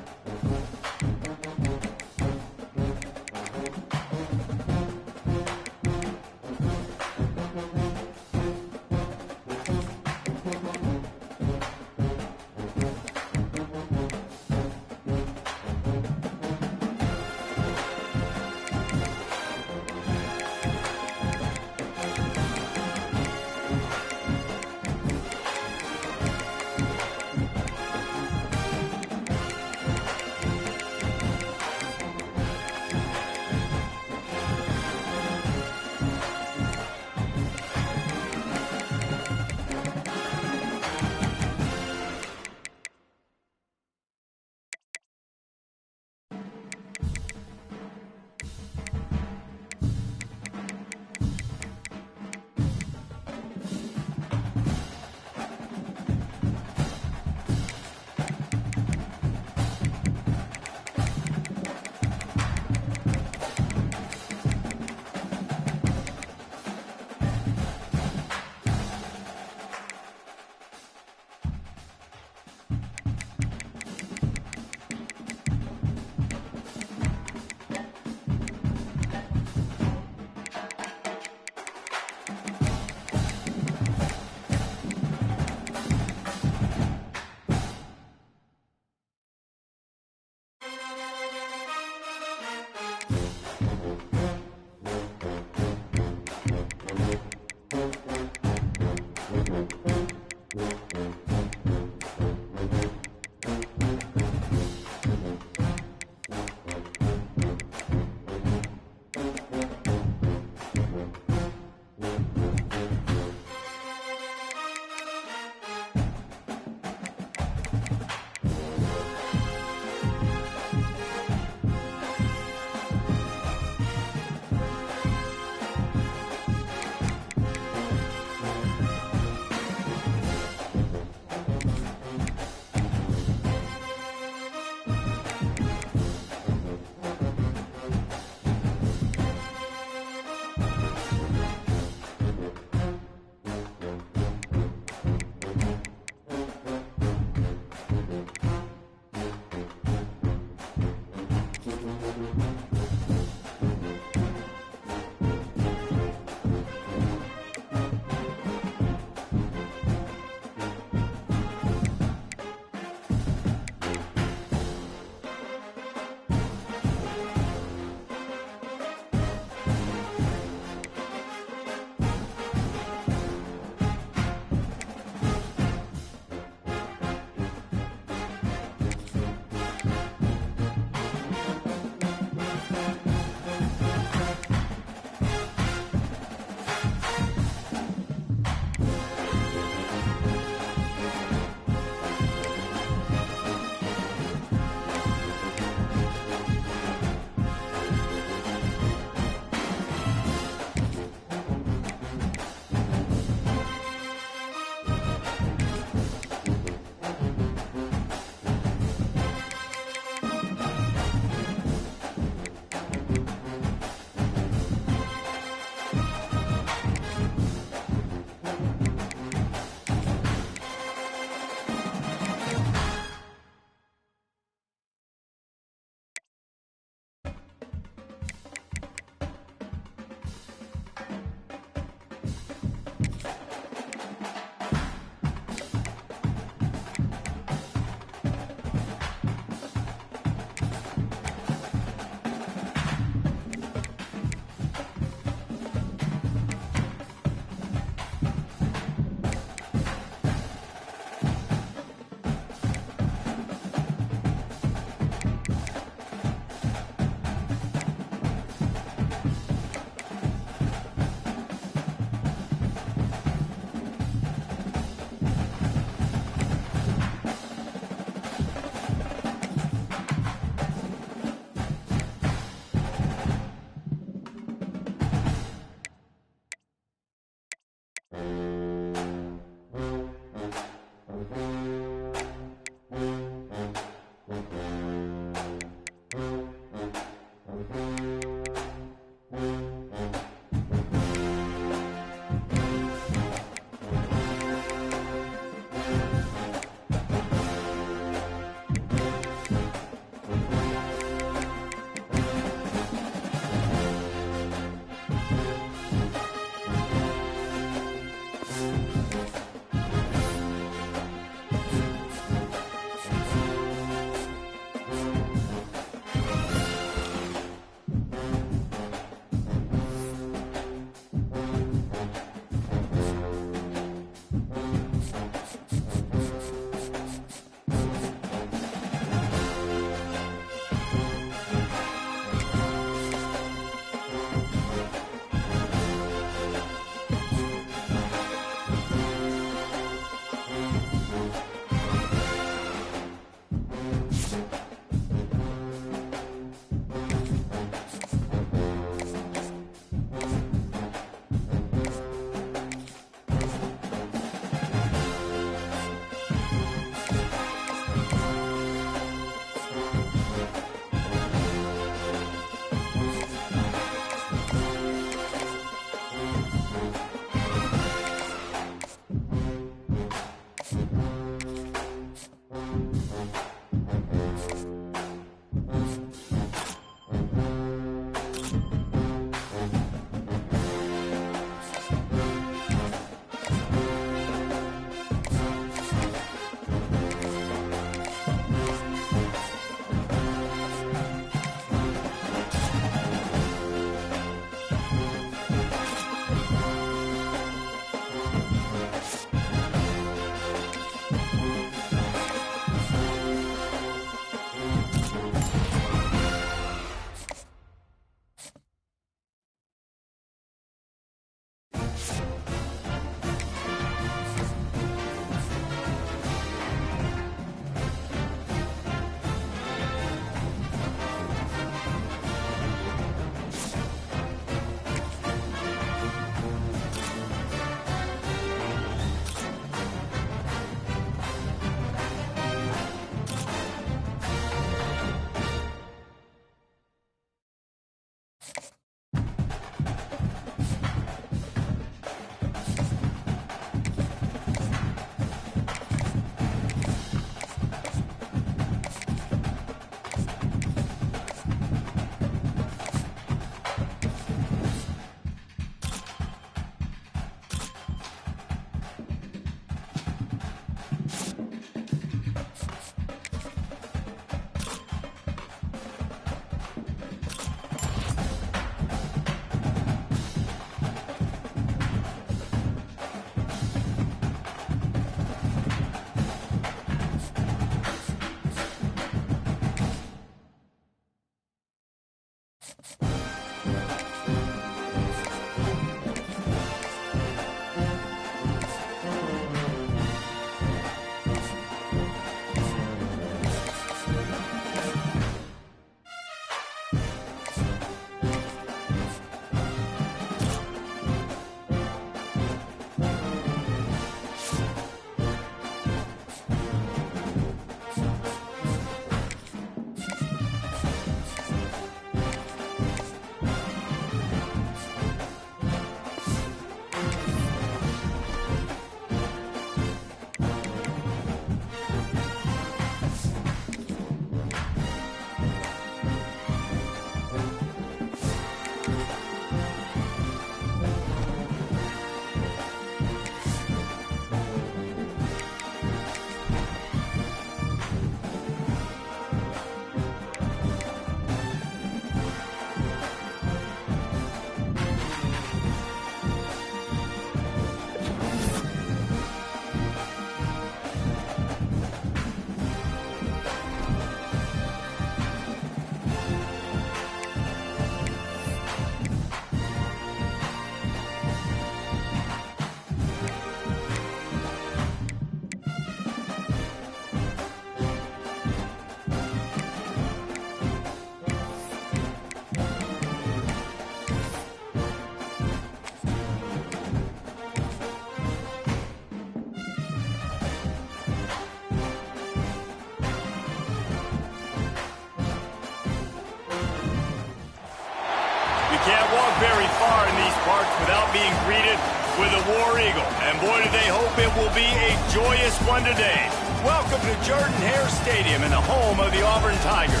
Can't walk very far in these parts without being greeted with a War Eagle. And boy, do they hope it will be a joyous one today. Welcome to Jordan-Hare Stadium in the home of the Auburn Tigers.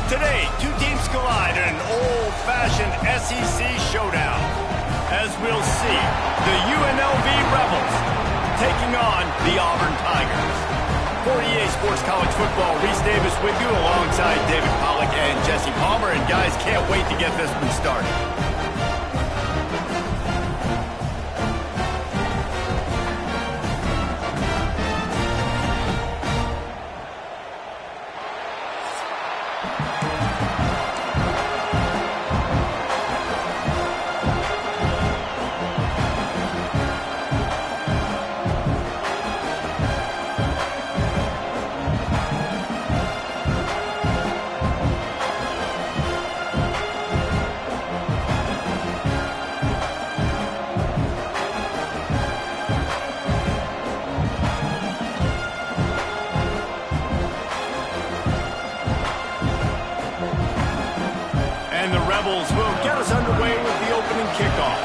Today, two teams collide in an old-fashioned SEC showdown. As we'll see, the UNLV Rebels taking on the Auburn Tigers. For EA Sports College Football, Reese Davis with you alongside David Pollack and Jesse Palmer. And guys, can't wait to get this one started. Rebels will get us underway with the opening kickoff.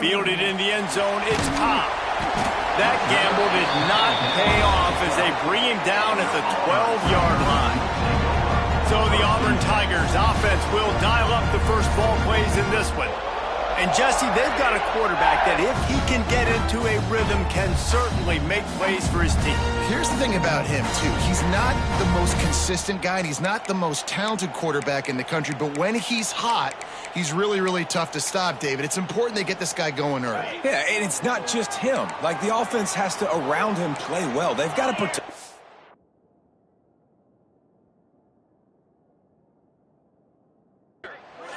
Fielded in the end zone, it's Pop. That gamble did not pay off as they bring him down at the 12-yard line. So the Auburn Tigers offense will dial up the first ball plays in this one. And Jesse, they've got a quarterback that if he can get into a rhythm can certainly make plays for his team. Here's the thing about him, too. He's not the most consistent guy, and he's not the most talented quarterback in the country, but when he's hot, he's really, really tough to stop, David. It's important they get this guy going early. Yeah, and it's not just him. Like, the offense has to, around him, play well. They've got to protect.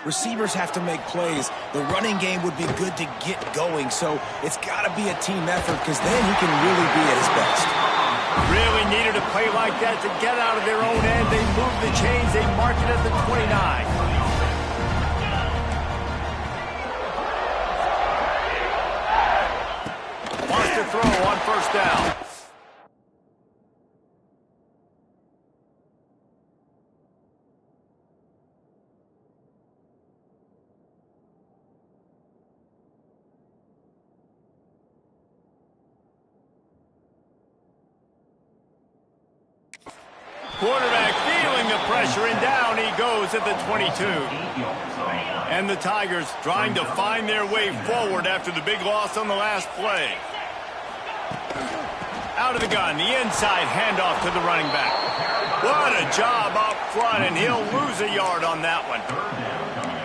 Receivers have to make plays. The running game would be good to get going, so it's got to be a team effort because then he can really be at his best. Really needed a play like that to get out of their own end. They move the chains. They mark it at the 29. Wants to throw on first down. Quarterback feeling the pressure, and down he goes at the 22. And the Tigers trying to find their way forward after the big loss on the last play. Out of the gun, the inside handoff to the running back. What a job up front, and he'll lose a yard on that one.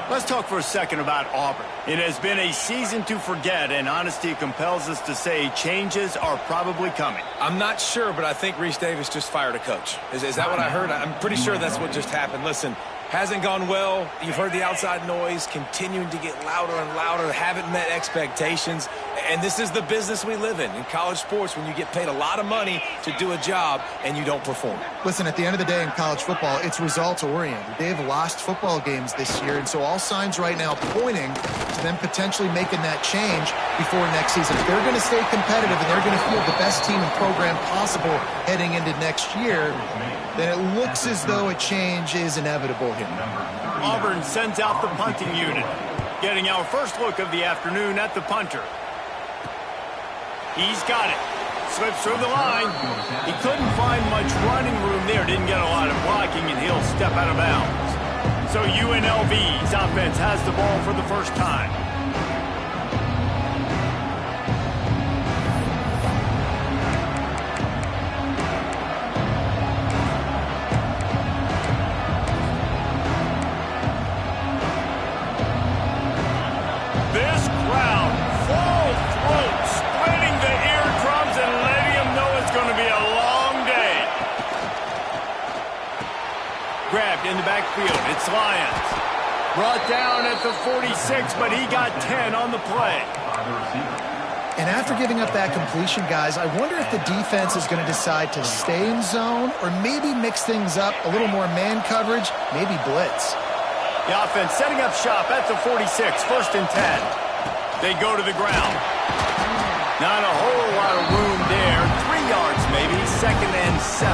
Let's talk for a second about Auburn. It has been a season to forget, and honesty compels us to say changes are probably coming. I'm not sure, but I think Reese Davis just fired a coach. Is that what I heard? I'm pretty sure that's what just happened. Listen, hasn't gone well. You've heard the outside noise continuing to get louder and louder. Haven't met expectations. And this is the business we live in college sports, when you get paid a lot of money to do a job and you don't perform. Listen, at the end of the day in college football, it's results-oriented. They've lost football games this year, and so all signs right now pointing to them potentially making that change before next season. If they're going to stay competitive and they're going to field the best team and program possible heading into next year, then it looks as though a change is inevitable here. Auburn sends out the punting unit. Getting our first look of the afternoon at the punter. He's got it. Slips through the line. He couldn't find much running room there. Didn't get a lot of blocking, and he'll step out of bounds. So UNLV's offense has the ball for the first time. This crowd, full throat, splitting the eardrums and letting them know it's going to be a long day. Grabbed in the backfield. It's Lyons. Brought down at the 46, but he got 10 on the play. And after giving up that completion, guys, I wonder if the defense is going to decide to stay in zone or maybe mix things up, a little more man coverage, maybe blitz. The offense setting up shop at the 46, 1st and 10. They go to the ground. Not a whole lot of room there. 3 yards maybe, 2nd and 7.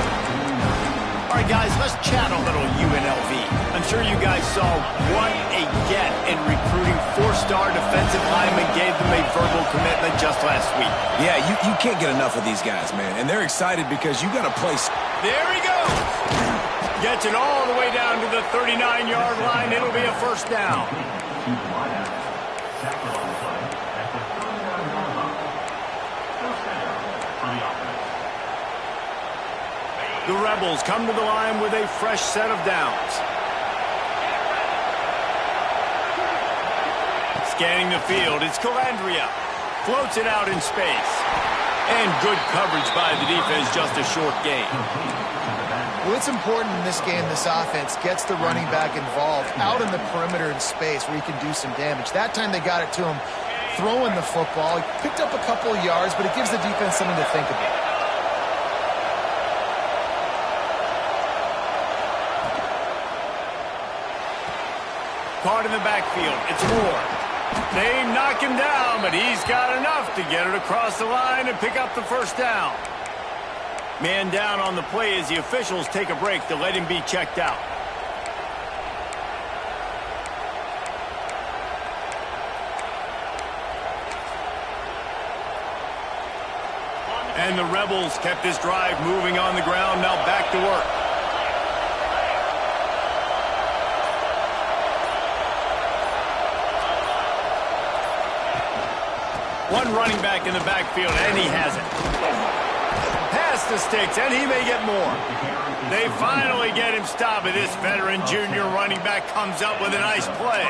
All right, guys, let's chat a little UNLV. I'm sure you guys saw what a get in recruiting. 4-star defensive lineman gave them a verbal commitment just last week. Yeah, you can't get enough of these guys, man. And they're excited because you got to play. There he goes. Gets it all the way down to the 39-yard line. It'll be a 1st down. The Rebels come to the line with a fresh set of downs. Scanning the field, it's Calandria. Floats it out in space. And good coverage by the defense, just a short gain. Well, it's important in this game this offense gets the running back involved out in the perimeter in space where he can do some damage. That time they got it to him throwing the football. He picked up a couple of yards, but it gives the defense something to think about. Caught in the backfield. It's Moore. They knock him down, but he's got enough to get it across the line and pick up the 1st down. Man down on the play as the officials take a break to let him be checked out. And the Rebels kept this drive moving on the ground. Now back to work. One running back in the backfield, and he has it. Past the sticks, and he may get more. They finally get him stopped, but this veteran junior running back comes up with a nice play.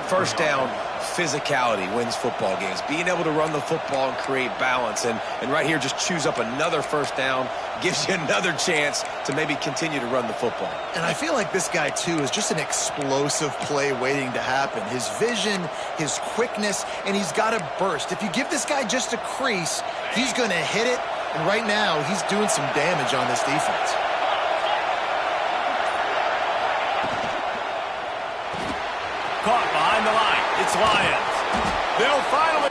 1st down, physicality wins football games. Being able to run the football and create balance. And right here, just choose up another 1st down, gives you another chance to maybe continue to run the football. And I feel like this guy, too, is just an explosive play waiting to happen. His vision, his quickness, and he's got a burst. If you give this guy just a crease, he's going to hit it. And right now, he's doing some damage on this defense. Caught behind the line. It's Lyons. They'll finally...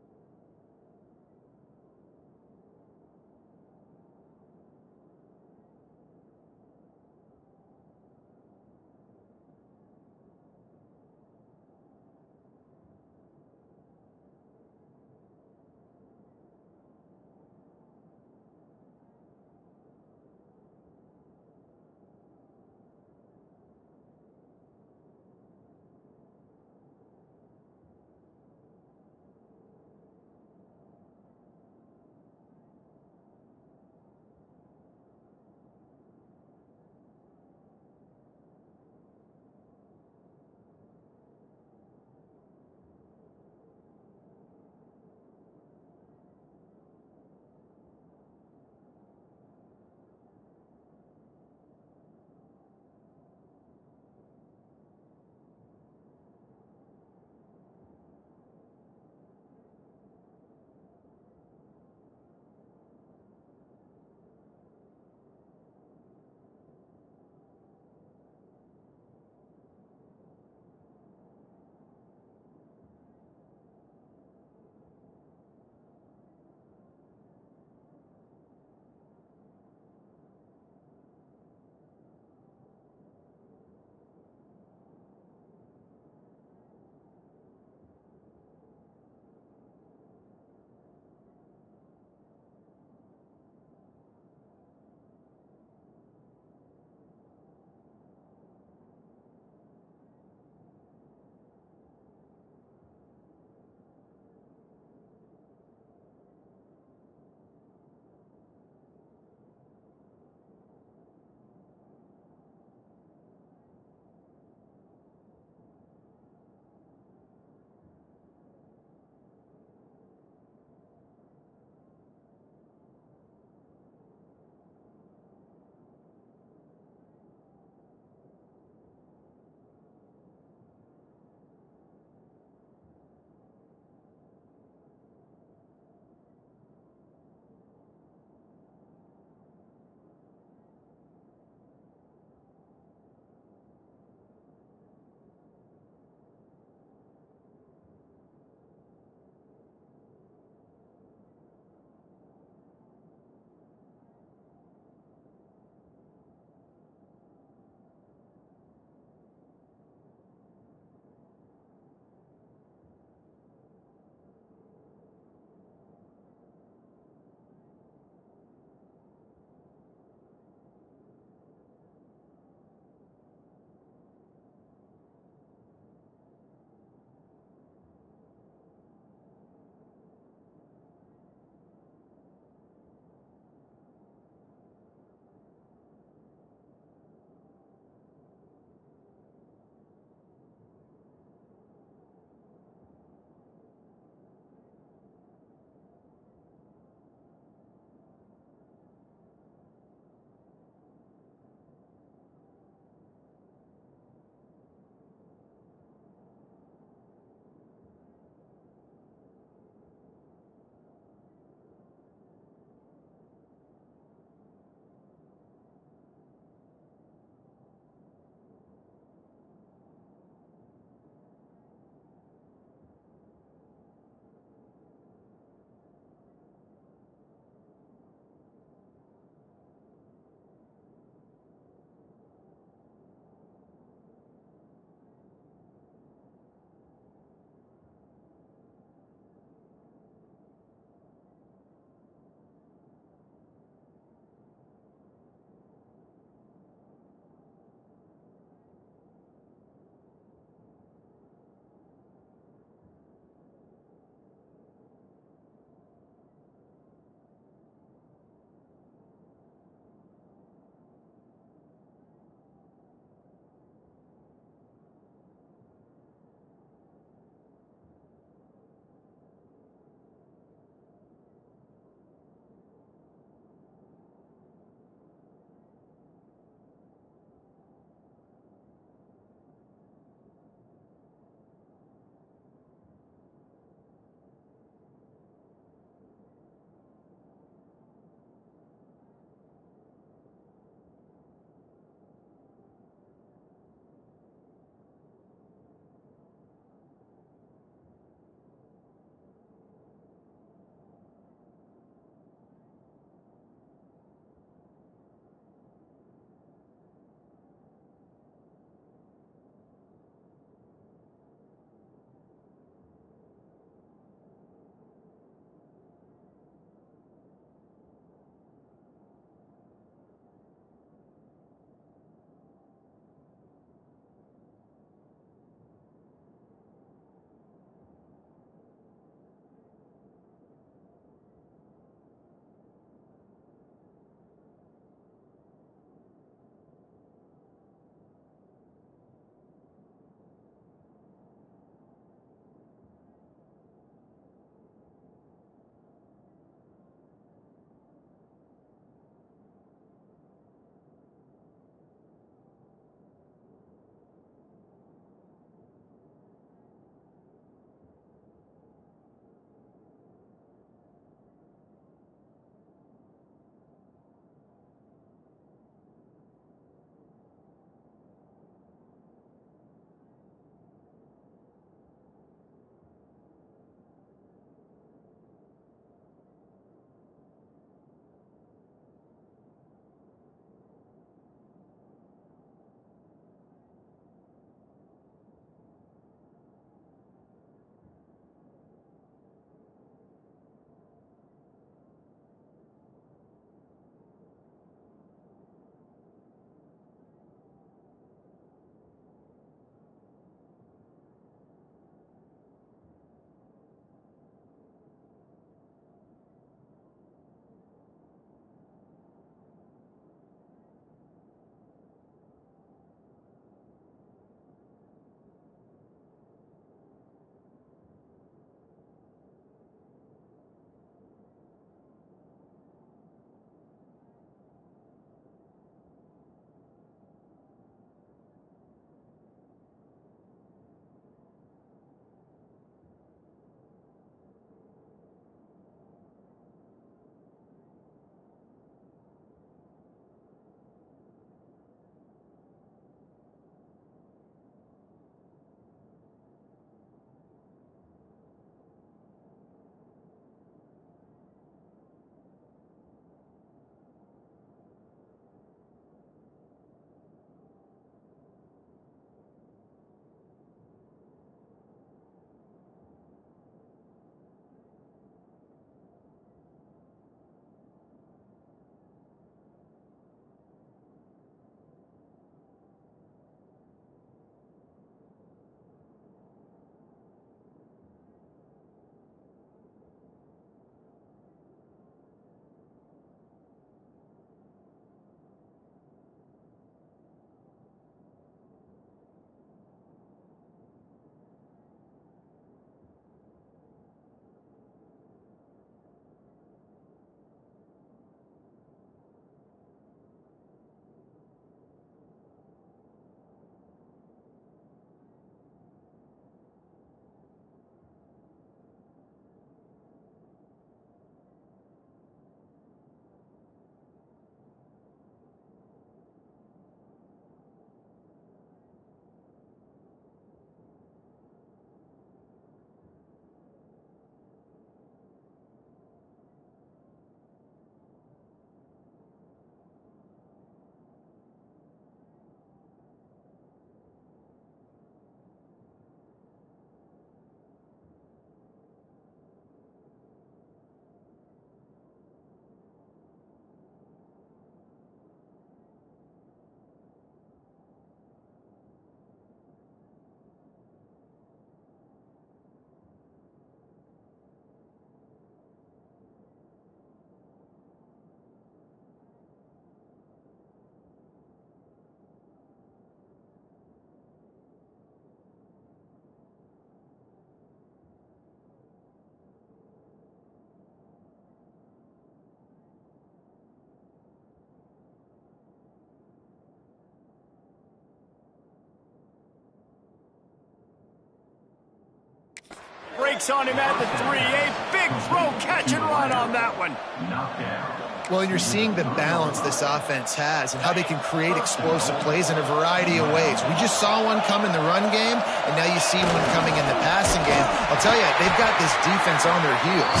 breaks on him at the 3. A big throw, catch and run on that one. Knockdown. Well, you're seeing the balance this offense has and how they can create explosive plays in a variety of ways. We just saw one come in the run game, and now you see one coming in the passing game. I'll tell you, they've got this defense on their heels.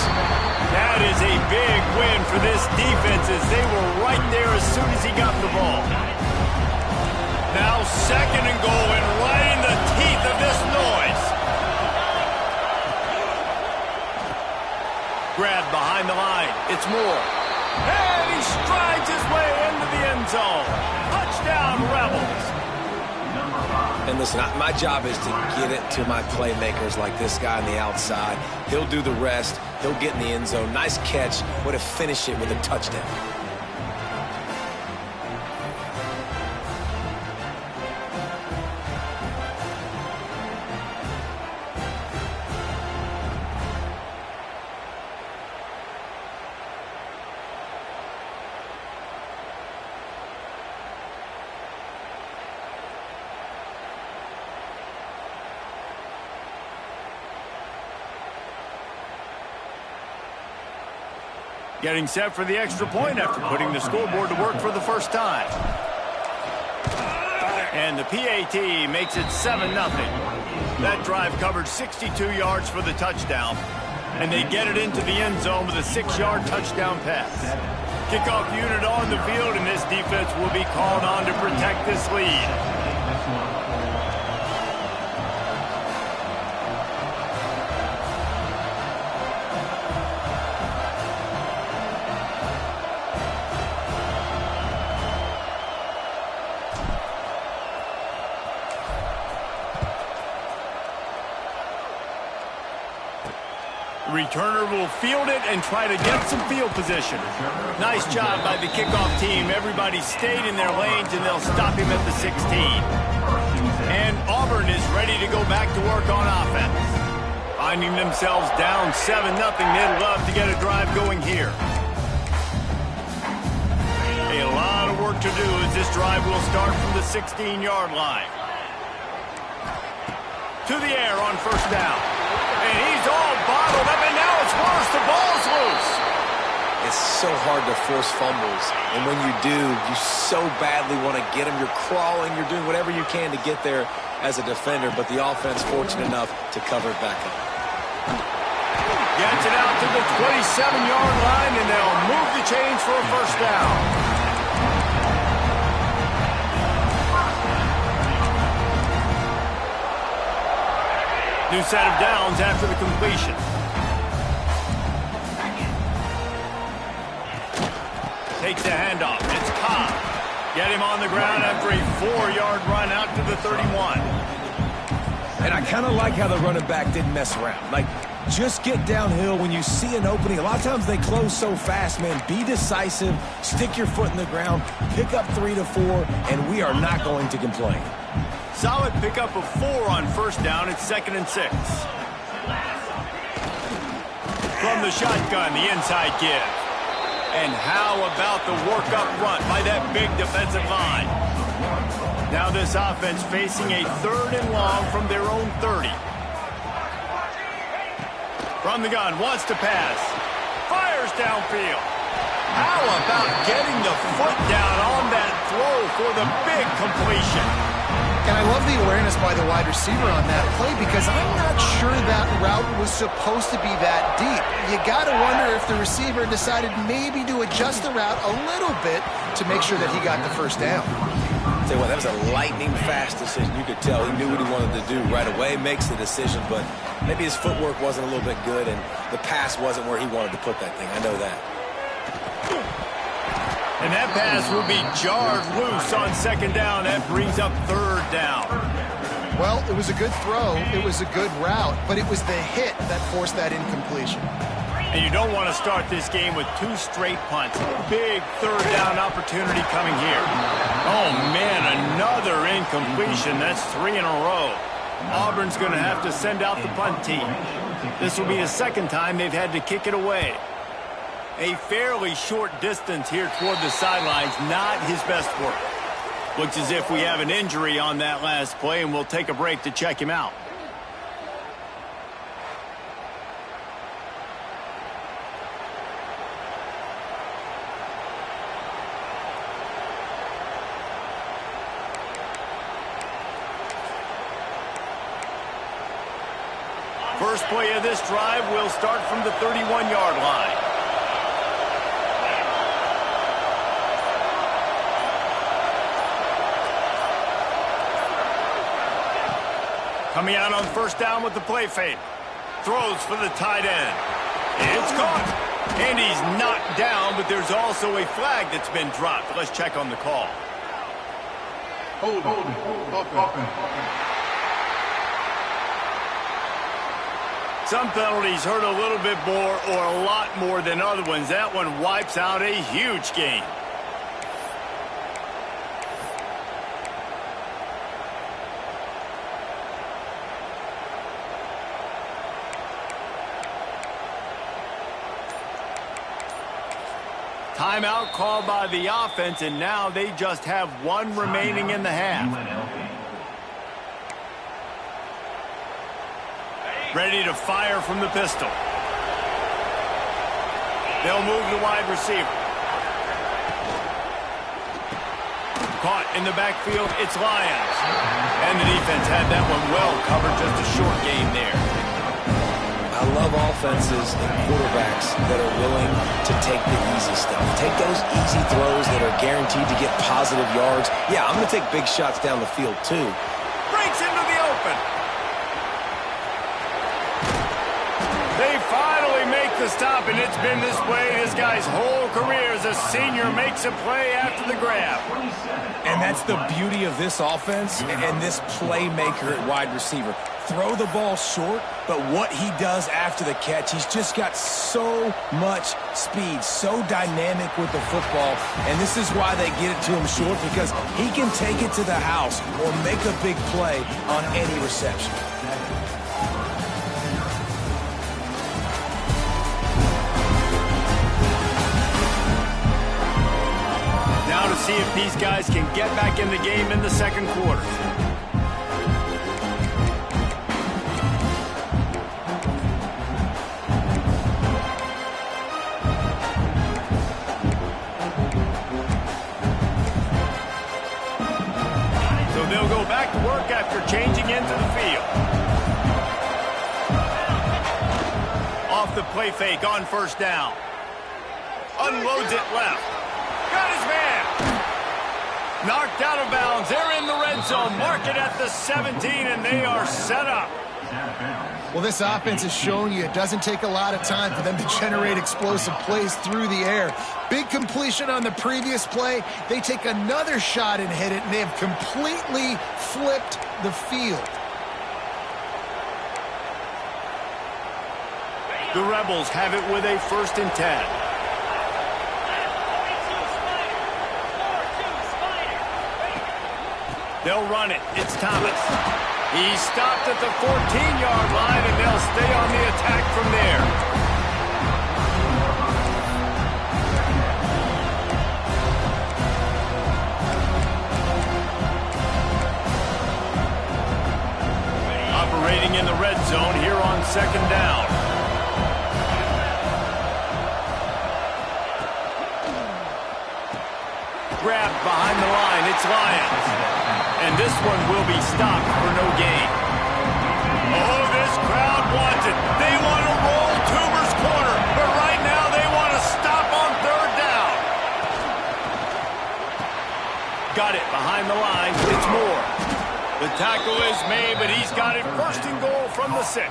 That is a big win for this defense as they were right there as soon as he got the ball. Now 2nd and goal and right in the teeth of this noise. Grab behind the line. It's Moore. And he strides his way into the end zone. Touchdown, Rebels. And listen, my job is to get it to my playmakers like this guy on the outside. He'll do the rest. He'll get in the end zone. Nice catch. Way to finish it with a touchdown. Getting set for the extra point after putting the scoreboard to work for the first time. And the PAT makes it 7-0. That drive covered 62 yards for the touchdown. And they get it into the end zone with a 6-yard touchdown pass. Kickoff unit on the field, and this defense will be called on to protect this lead. Returner will field it and try to get some field position. Nice job by the kickoff team. Everybody stayed in their lanes, and they'll stop him at the 16. And Auburn is ready to go back to work on offense. Finding themselves down 7-0, they'd love to get a drive going here. A lot of work to do as this drive will start from the 16-yard line. To the air on 1st down. And he's all bottled up, and now it's worse. The ball's loose. It's so hard to force fumbles, and when you do, you so badly want to get them. You're crawling, you're doing whatever you can to get there as a defender, but the offense fortunate enough to cover it back up. Gets it out to the 27-yard line, and they'll move the chains for a 1st down. New set of downs after the completion. Takes the handoff. It's Cobb. Get him on the ground after a 4-yard run out to the 31. And I kind of like how the running back didn't mess around. Like, just get downhill when you see an opening. A lot of times they close so fast, man. Be decisive. Stick your foot in the ground. Pick up 3 to 4, and we are not going to complain. Solid pickup of 4 on 1st down. It's 2nd and 6. From the shotgun, the inside give. And how about the work up front by that big defensive line? Now this offense facing a 3rd and long from their own 30. From the gun, wants to pass. Fires downfield. How about getting the foot down on that throw for the big completion? And I love the awareness by the wide receiver on that play because I'm not sure that route was supposed to be that deep. You got to wonder if the receiver decided maybe to adjust the route a little bit to make sure that he got the 1st down. Tell you what, that was a lightning-fast decision. You could tell he knew what he wanted to do right away, makes the decision, but maybe his footwork wasn't a little bit good, and the pass wasn't where he wanted to put that thing. I know that. And that pass will be jarred loose on 2nd down. That brings up 3rd down. Well, it was a good throw. It was a good route, but it was the hit that forced that incompletion. And you don't want to start this game with 2 straight punts. Big 3rd down opportunity coming here. Oh, man, another incompletion. That's 3 in a row. Auburn's going to have to send out the punt team. This will be the 2nd time they've had to kick it away. A fairly short distance here toward the sidelines, not his best work. Looks as if we have an injury on that last play, and we'll take a break to check him out. First play of this drive will start from the 31-yard line. Coming out on first down with the play fake. Throws for the tight end. It's caught. And he's knocked down, but there's also a flag that's been dropped. Let's check on the call. Hold. Some penalties hurt a little bit more or a lot more than other ones. That one wipes out a huge game. Timeout called by the offense, and now they just have one remaining in the half. Ready to fire from the pistol. They'll move the wide receiver. Caught in the backfield, it's Lions. And the defense had that one well covered, just a short game there. I love offenses and quarterbacks that are willing to take the easy stuff. Take those easy throws that are guaranteed to get positive yards. Yeah, I'm going to take big shots down the field, too. Breaks into the open. They finally make the stop, and it's been this way this guy's whole career as a senior makes a play after the grab. And that's the beauty of this offense and this playmaker at wide receiver. Throw the ball short, but what he does after the catch, he's just got so much speed, so dynamic with the football, and this is why they get it to him short, because he can take it to the house or make a big play on any reception. Now to see if these guys can get back in the game in the second quarter. They'll go back to work after changing into the field. Off the play fake on first down. Unloads it left. Got his man. Knocked out of bounds. They're in the red zone. Mark it at the 17, and they are set up. Well, this offense has shown you it doesn't take a lot of time for them to generate explosive plays through the air. Big completion on the previous play. They take another shot and hit it, and they have completely flipped the field. The Rebels have it with a 1st and 10. They'll run it. It's Thomas. He stopped at the 14-yard line, and they'll stay on the attack from there. Operating in the red zone here on 2nd down. Grabbed behind the line. It's Lions. And this one will be stopped for no gain. Oh, this crowd wants it. They want to roll Toomer's corner, but right now they want to stop on 3rd down. Got it behind the line. It's Moore. The tackle is made, but he's got it 1st and goal from the 6.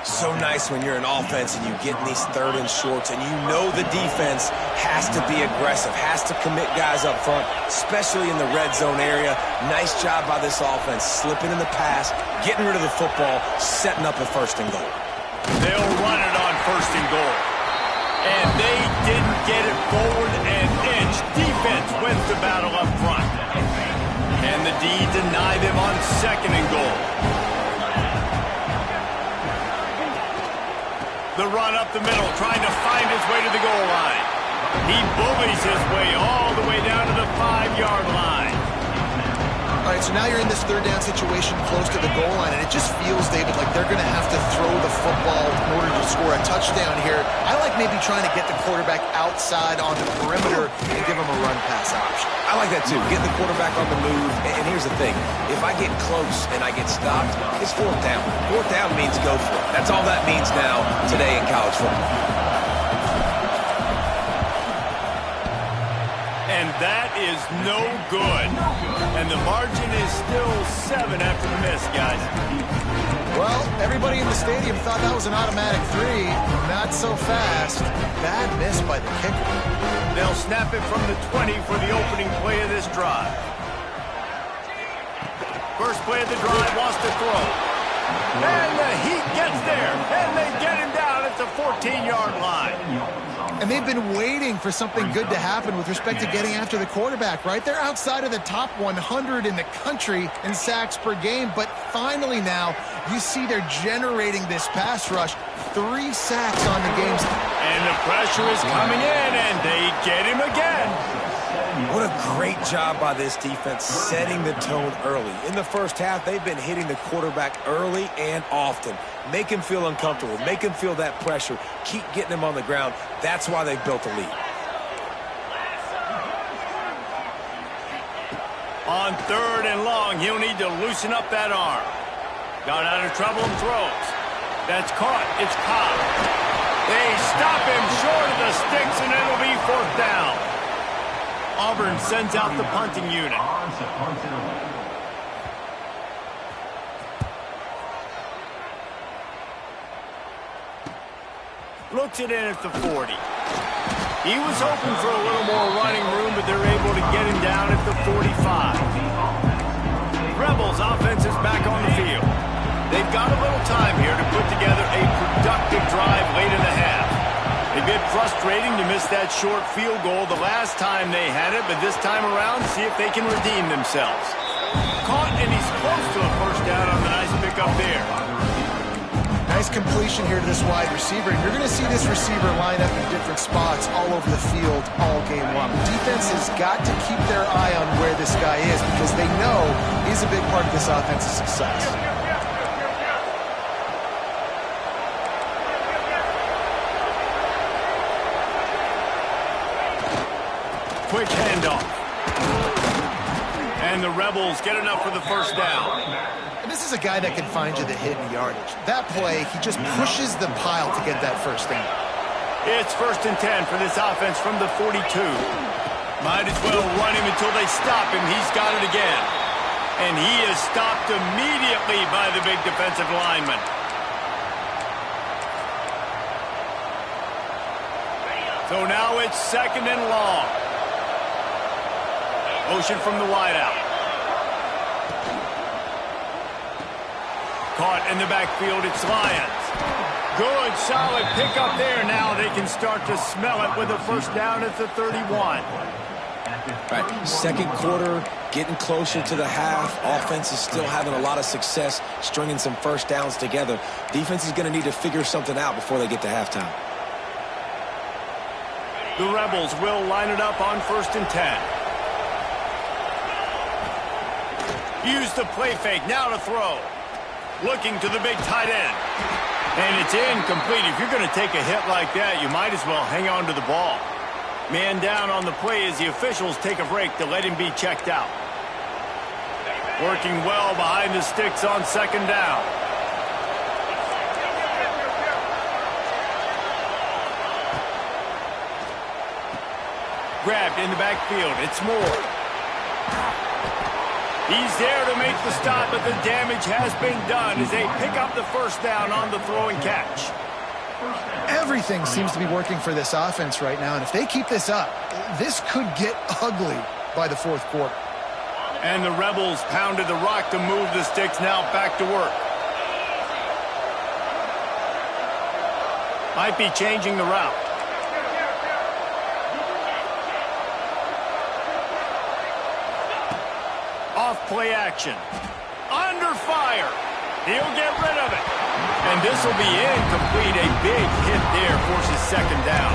So nice when you're an offense and you get in these 3rd and shorts and you know the defense has to be aggressive, has to commit guys up front, especially in the red zone area. Nice job by this offense, slipping in the pass, getting rid of the football, setting up a 1st and goal. They'll run it on 1st and goal. And they didn't get it forward an inch. Defense wins the battle up front. And the D denied them on 2nd and goal. The run up the middle, trying to find his way to the goal line. He bullies his way all the way down to the 5-yard line. All right, so now you're in this third down situation close to the goal line, and it just feels, David, like they're going to have to throw the football in order to score a touchdown here. I like maybe trying to get the quarterback outside on the perimeter and give him a run-pass option. I like that too. Get the quarterback on the move. And here's the thing. If I get close and I get stopped, it's fourth down. Fourth down means go for it. That's all that means now today in college football. And that is no good. And the margin is still 7 after the miss, guys. Well, everybody in the stadium thought that was an automatic 3. Not so fast. Bad miss by the kicker. They'll snap it from the 20 for the opening play of this drive. First play of the drive, wants to throw. And the Heat gets there. And they get him down at the 14-yard line. And they've been waiting for something good to happen with respect to getting after the quarterback, right? They're outside of the top 100 in the country in sacks per game, but finally now you see they're generating this pass rush. 3 sacks on the game. And the pressure is coming in, and they get him again. What a great job by this defense setting the tone early. In the first half, they've been hitting the quarterback early and often. Make him feel uncomfortable. Make him feel that pressure. Keep getting him on the ground. That's why they've built a lead. On 3rd and long, he'll need to loosen up that arm. Got out of trouble and throws. That's caught. It's Cobb. They stop him short of the sticks, and it'll be 4th down. Auburn sends out the punting unit. Looks it in at the 40. He was hoping for a little more running room, but they're able to get him down at the 45. Rebels offense is back on the field. They've got a little time here to put together a productive drive late in the half. A bit frustrating to miss that short field goal the last time they had it, but this time around, see if they can redeem themselves. Caught, and he's close to a first down on the nice pickup there. Nice completion here to this wide receiver, and you're going to see this receiver line up in different spots all over the field all game long. The defense has got to keep their eye on where this guy is because they know he's a big part of this offense's success. Quick handoff. And the Rebels get enough for the first down. And this is a guy that can find you the hidden yardage. That play, he just pushes the pile to get that first down. It's 1st and 10 for this offense from the 42. Might as well run him until they stop him. He's got it again. And he is stopped immediately by the big defensive lineman. So now it's 2nd and long. Motion from the wideout. Caught in the backfield, it's Lions. Good, solid pickup there. Now they can start to smell it with a first down at the 31. Right, second quarter, getting closer to the half. Offense is still having a lot of success stringing some first downs together. Defense is going to need to figure something out before they get to halftime. The Rebels will line it up on 1st and 10. Use the play fake, now to throw. Looking to the big tight end. And it's incomplete. If you're going to take a hit like that, you might as well hang on to the ball. Man down on the play as the officials take a break to let him be checked out. Working well behind the sticks on 2nd down. Grabbed in the backfield. It's Moore. He's there to make the stop, but the damage has been done as they pick up the first down on the throw and catch. Everything seems to be working for this offense right now, and if they keep this up, this could get ugly by the 4th quarter. And the Rebels pounded the rock to move the sticks, now back to work. Might be changing the route. Off play action. Under fire. He'll get rid of it. And this will be incomplete. A big hit there forces 2nd down.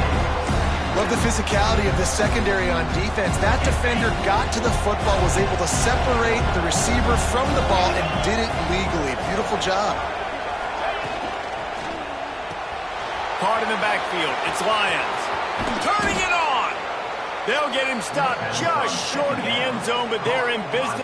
Love the physicality of the secondary on defense. That defender got to the football, was able to separate the receiver from the ball, and did it legally. Beautiful job. Caught in the backfield. It's Lions. Turning it on. They'll get him stopped just short of the end zone, but they're in business.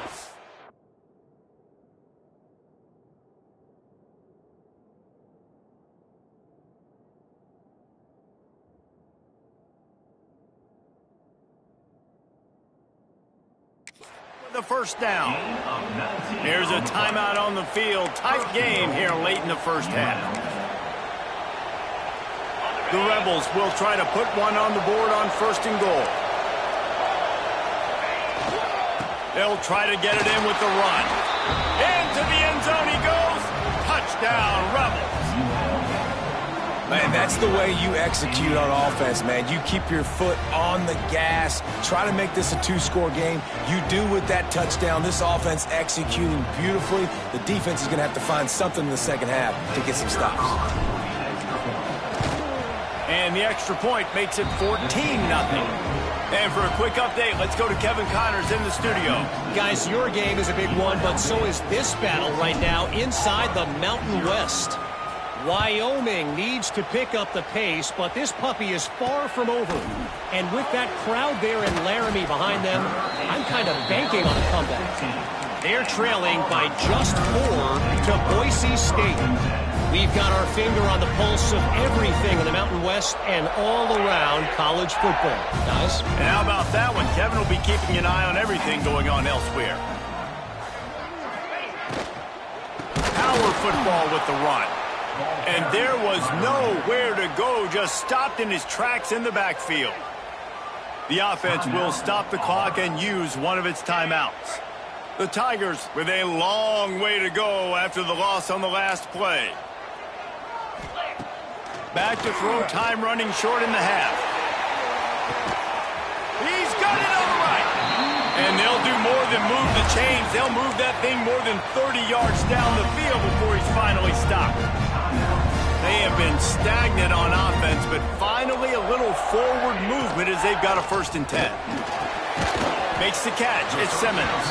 The first down. There's a timeout on the field. Tight game here late in the first half. The Rebels will try to put one on the board on 1st and goal. They'll try to get it in with the run. Into the end zone he goes. Touchdown, Rebels. Man, that's the way you execute on offense, man. You keep your foot on the gas. Try to make this a 2-score game. You do with that touchdown. This offense executing beautifully. The defense is going to have to find something in the second half to get some stops. And the extra point makes it 14-0. And for a quick update, let's go to Kevin Connors in the studio. Guys, your game is a big one, but so is this battle right now inside the Mountain West. Wyoming needs to pick up the pace, but this puppy is far from over. And with that crowd there in Laramie behind them, I'm kind of banking on a comeback. They're trailing by just 4 to Boise State. We've got our finger on the pulse of everything in the Mountain West and all around college football. Guys? And how about that one? Kevin will be keeping an eye on everything going on elsewhere. Power football with the run. And there was nowhere to go, just stopped in his tracks in the backfield. The offense will stop the clock and use one of its timeouts. The Tigers with a long way to go after the loss on the last play. Back to throw, time running short in the half. He's got it all right. And they'll do more than move the chains. They'll move that thing more than 30 yards down the field before he's finally stopped. They have been stagnant on offense, but finally a little forward movement as they've got a 1st and 10. Makes the catch. It's Simmons.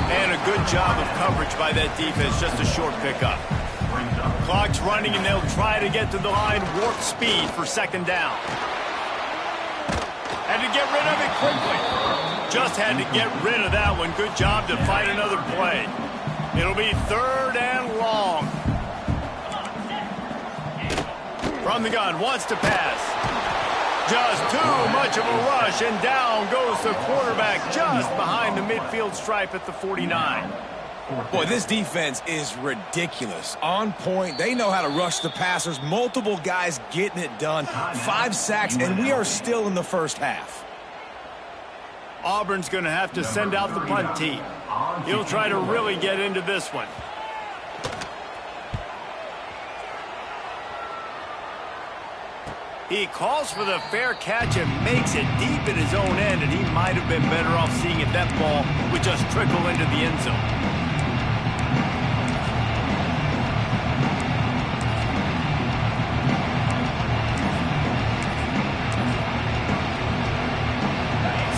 And a good job of coverage by that defense, just a short pickup. Clock's running, and they'll try to get to the line, warp speed for 2nd down. Had to get rid of it quickly. Just had to get rid of that one. Good job to fight another play. It'll be 3rd and long. From the gun, wants to pass. Just too much of a rush, and down goes the quarterback just behind the midfield stripe at the 49. Boy, this defense is ridiculous. On point. They know how to rush the passers. Multiple guys getting it done. 5 sacks, and we are still in the first half. Auburn's going to have to send out the punt team. He'll try to really get into this one. He calls for the fair catch and makes it deep in his own end, and he might have been better off seeing if that ball would just trickle into the end zone.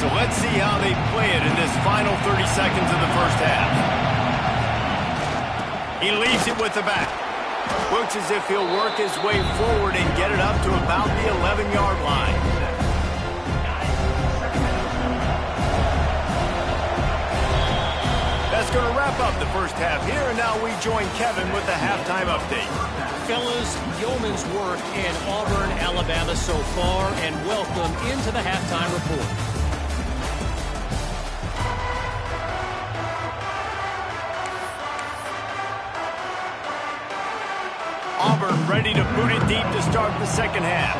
So let's see how they play it in this final 30 seconds of the first half. He leaves it with the back. Looks as if he'll work his way forward and get it up to about the 11-yard line. That's going to wrap up the first half here, and now we join Kevin with the halftime update. Fellas, yeoman's work in Auburn, Alabama so far, and welcome into the halftime report. Auburn ready to boot it deep to start the second half.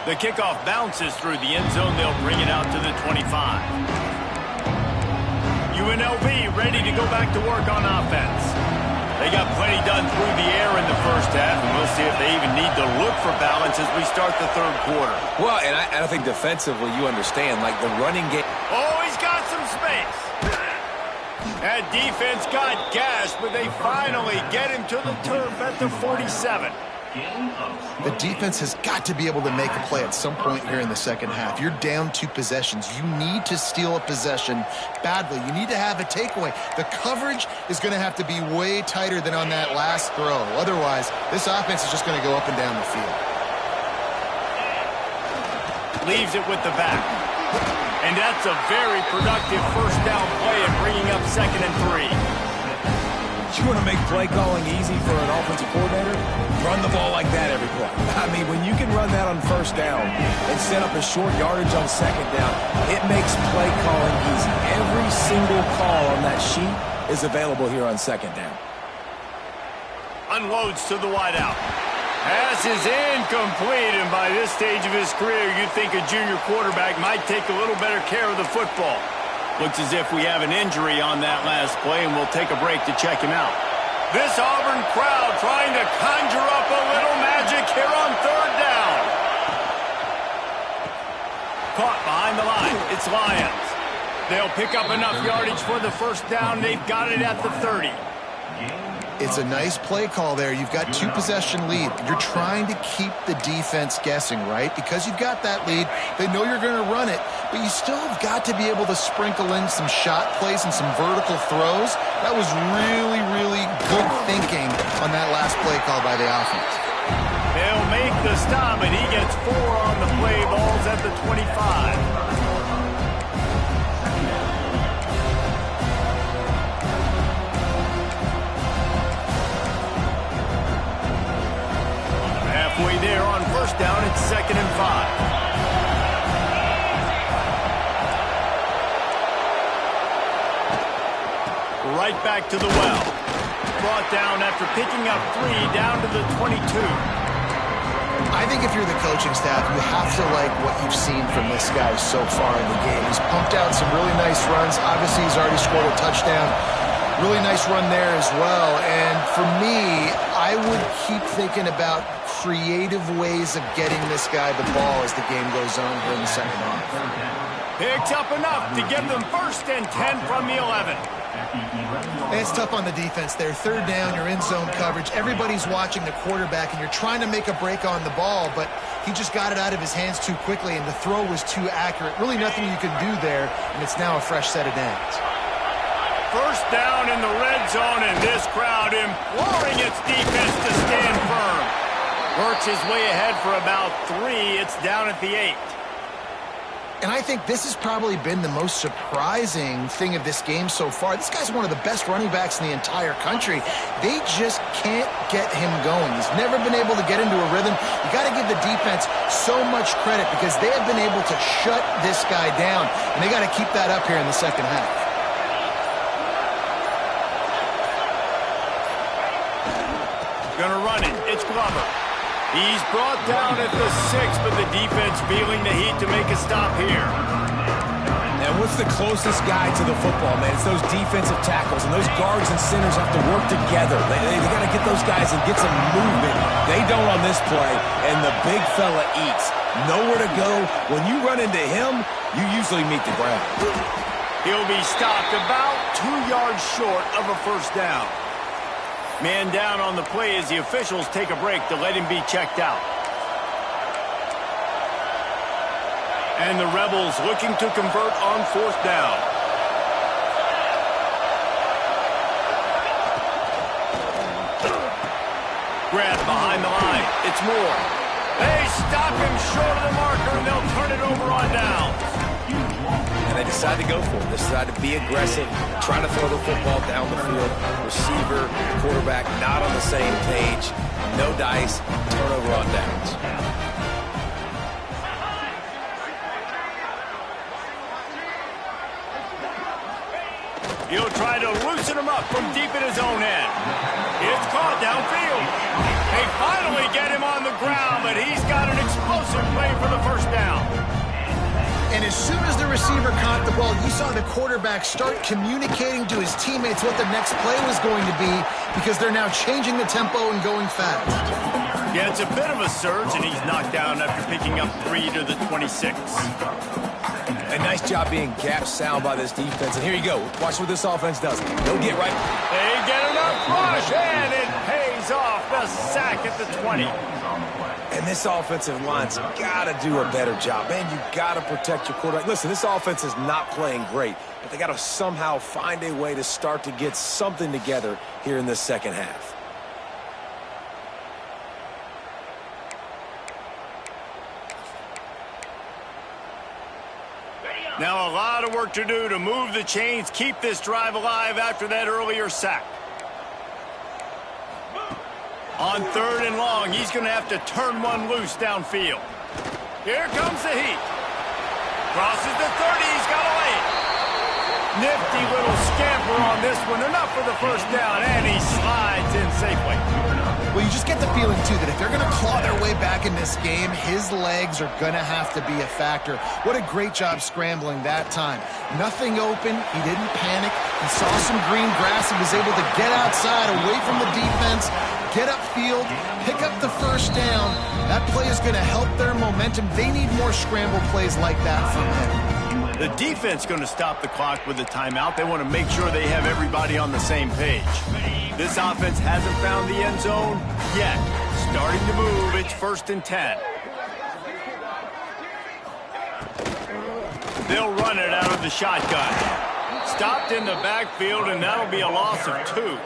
The kickoff bounces through the end zone. They'll bring it out to the 25. UNLV ready to go back to work on offense. They got plenty done through the air in the first half, and we'll see if they even need to look for balance as we start the third quarter. Well, and I think defensively you understand, like the running game. Oh, he's got some space. That defense got gashed, but they finally get him to the turf at the 47. The defense has got to be able to make a play at some point here in the second half. You're down 2 possessions. You need to steal a possession badly. You need to have a takeaway. The coverage is going to have to be way tighter than on that last throw. Otherwise, this offense is just going to go up and down the field. Leaves it with the back. And that's a very productive first down play and bringing up 2nd and 3. You want to make play calling easy for an offensive coordinator? Run the ball like that every play. I mean, when you can run that on first down and set up a short yardage on second down, it makes play calling easy. Every single call on that sheet is available here on second down. Unloads to the wideout. Pass is incomplete, and by this stage of his career, you'd think a junior quarterback might take a little better care of the football. Looks as if we have an injury on that last play, and we'll take a break to check him out. This Auburn crowd trying to conjure up a little magic here on 3rd down. Caught behind the line. It's Lions. They'll pick up enough yardage for the first down. They've got it at the 30. It's a nice play call there. You've got 2 possession lead. You're trying to keep the defense guessing, right? Because you've got that lead. They know you're going to run it, but you still have got to be able to sprinkle in some shot plays and some vertical throws. That was really, really good thinking on that last play call by the offense. They'll make the stop, and he gets 4 on the play. Ball's at the 25. Halfway there on first down, it's 2nd and 5. Right back to the well. Brought down after picking up 3 down to the 22. I think if you're the coaching staff, you have to like what you've seen from this guy so far in the game. He's pumped out some really nice runs. Obviously, he's already scored a touchdown. Really nice run there as well. And for me, I would keep thinking about creative ways of getting this guy the ball as the game goes on here in the second half. Picks up enough to give them 1st and 10 from the 11. It's tough on the defense there. 3rd down, you're in zone coverage. Everybody's watching the quarterback, and you're trying to make a break on the ball, but he just got it out of his hands too quickly, and the throw was too accurate. Really nothing you can do there, and it's now a fresh set of downs. First down in the red zone, and this crowd imploring its defense to stand firm. Works his way ahead for about 3. It's down at the 8. And I think this has probably been the most surprising thing of this game so far. This guy's one of the best running backs in the entire country. They just can't get him going. He's never been able to get into a rhythm. You got to give the defense so much credit because they have been able to shut this guy down, and they got to keep that up here in the second half. Gonna run it. It's Glover. He's brought down at the 6, but the defense feeling the heat to make a stop here. And what's the closest guy to the football, man? It's those defensive tackles, and those guards and centers have to work together. They got to get those guys and get some movement. They don't on this play, and the big fella eats. Nowhere to go. When you run into him, you usually meet the ground. He'll be stopped about 2 yards short of a first down. Man down on the play as the officials take a break to let him be checked out. And the Rebels looking to convert on 4th down. Grab behind the line. It's Moore. They stop him short of the marker, and they'll turn it over on downs. And they decide to go for it. They decide to be aggressive, trying to throw the football down the field. Receiver, quarterback, not on the same page. No dice, turnover on downs. He'll try to loosen him up from deep in his own end. It's caught downfield. They finally get him on the ground, but he's got an explosive play for the first down. And as soon as the receiver caught the ball, you saw the quarterback start communicating to his teammates what the next play was going to be because they're now changing the tempo and going fast. Yeah, it's a bit of a surge, and he's knocked down after picking up 3 to the 26. A nice job being gap sound by this defense. And here you go. Watch what this offense does. They'll get right. They get enough rush, and it pays pays off. The sack at the 20. And this offensive line's got to do a better job. Man, you got to protect your quarterback. Listen, this offense is not playing great, but they got to somehow find a way to start to get something together here in this second half. Now a lot of work to do to move the chains, keep this drive alive after that earlier sack. On 3rd and long, he's going to have to turn one loose downfield. Here comes the heat. Crosses the 30, he's got away. Nifty little scamper on this one, enough for the first down, and he slides in safely. Well, you just get the feeling, too, that if they're going to claw their way back in this game, his legs are going to have to be a factor. What a great job scrambling that time. Nothing open. He didn't panic. He saw some green grass. He was able to get outside, away from the defense, get upfield, pick up the first down. That play is going to help their momentum. They need more scramble plays like that from him. The defense going to stop the clock with a timeout. They want to make sure they have everybody on the same page. This offense hasn't found the end zone yet. Starting to move. It's 1st and 10. They'll run it out of the shotgun. Stopped in the backfield, and that'll be a loss of 2.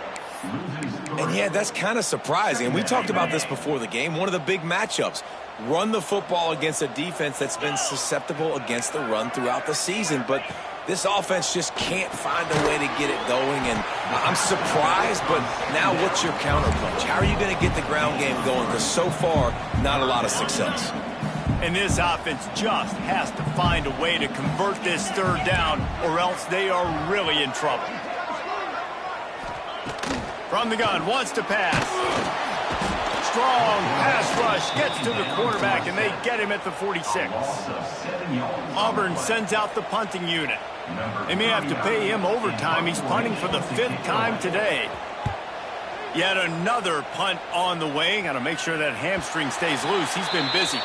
And yeah, that's kind of surprising. And we talked about this before the game. One of the big matchups. Run the football against a defense that's been susceptible against the run throughout the season. But this offense just can't find a way to get it going. And I'm surprised, but now what's your counterpunch? How are you going to get the ground game going? Because so far, not a lot of success. And this offense just has to find a way to convert this 3rd down, or else they are really in trouble. From the gun, wants to pass. Strong pass rush, gets to the quarterback, and they get him at the 46. Auburn sends out the punting unit. They may have to pay him overtime. He's punting for the 5th time today. Yet another punt on the way. Got to make sure that hamstring stays loose. He's been busy.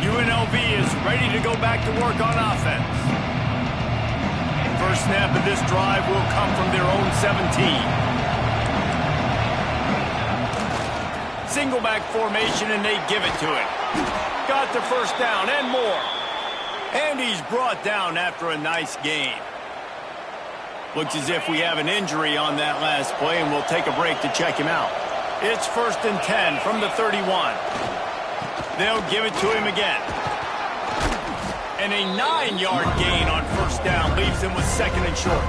UNLV is ready to go back to work on offense. First snap of this drive will come from their own 17. Single back formation, and they give it to him. Got the first down and more. And he's brought down after a nice gain. Looks as if we have an injury on that last play, and we'll take a break to check him out. It's 1st and 10 from the 31. They'll give it to him again. And a 9-yard gain on first down leaves him with 2nd and short.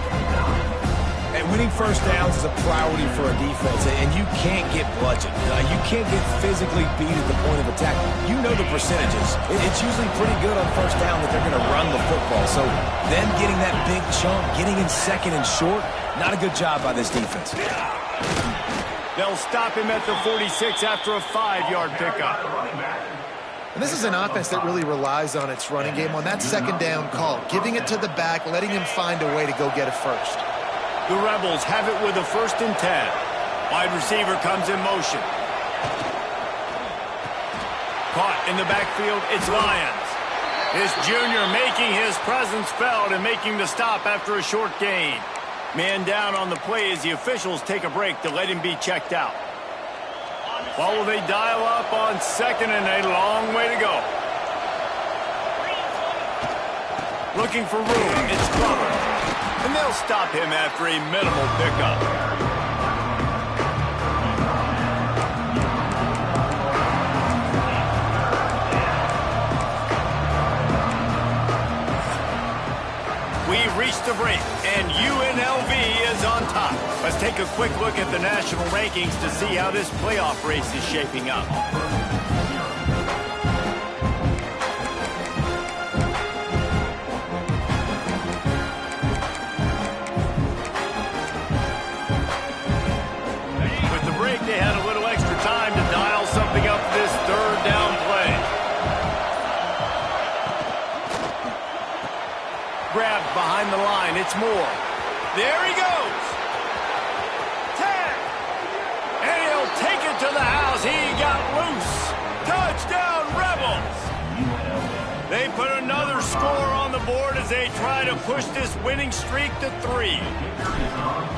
And winning first downs is a priority for a defense, and you can't get bludgeoned. You can't get physically beat at the point of attack. You know the percentages. It's usually pretty good on first down that they're going to run the football. So them getting that big chunk, getting in 2nd and short, not a good job by this defense. They'll stop him at the 46 after a 5-yard pickup. And this is an offense that really relies on its running game on that 2nd down call, giving it to the back, letting him find a way to go get it first. The Rebels have it with a 1st and 10. Wide receiver comes in motion. Caught in the backfield, it's Lyons. This junior making his presence felt and making the stop after a short gain. Man down on the play as the officials take a break to let him be checked out. What will they dial up on 2nd and a long way to go? Looking for room, it's Glover. And they'll stop him after a minimal pickup. We've reached the break, and UNLV is on top. Let's take a quick look at the national rankings to see how this playoff race is shaping up. They had a little extra time to dial something up this 3rd down play. Grabbed behind the line. It's Moore. There he goes. Tag. And he'll take it to the house. He got loose. Touchdown, Rebels. They put another score on the board as they try to push this winning streak to 3.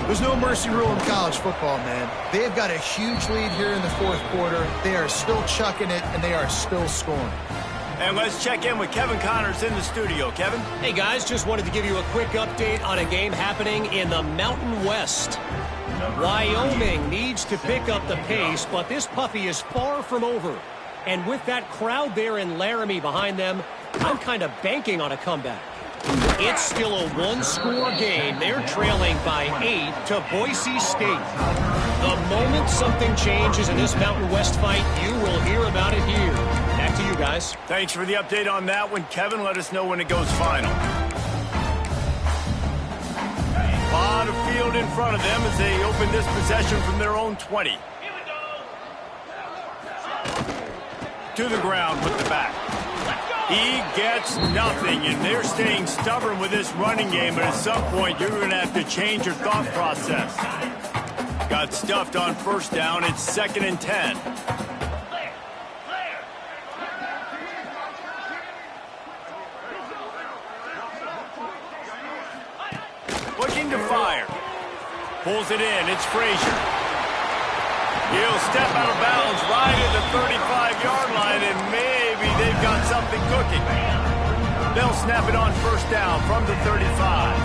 There's no mercy rule in college football, man. They've got a huge lead here in the fourth quarter. They are still chucking it, and they are still scoring. And let's check in with Kevin Connors in the studio. Kevin? Hey, guys, just wanted to give you a quick update on a game happening in the Mountain West. Wyoming needs to pick up the pace, but this puppy is far from over. And with that crowd there in Laramie behind them, I'm kind of banking on a comeback. It's still a one-score game. They're trailing by 8 to Boise State. The moment something changes in this Mountain West fight, you will hear about it here. Back to you guys. Thanks for the update on that one, Kevin. Let us know when it goes final. A lot of field in front of them as they open this possession from their own 20. To the ground with the back. He gets nothing, and they're staying stubborn with this running game, but at some point you're going to have to change your thought process. Got stuffed on first down. It's 2nd and 10. Looking to fire. Pulls it in. It's Frazier. He'll step out of bounds right at the 35-yard line, and maybe they've got something cooking. They'll snap it on first down from the 35.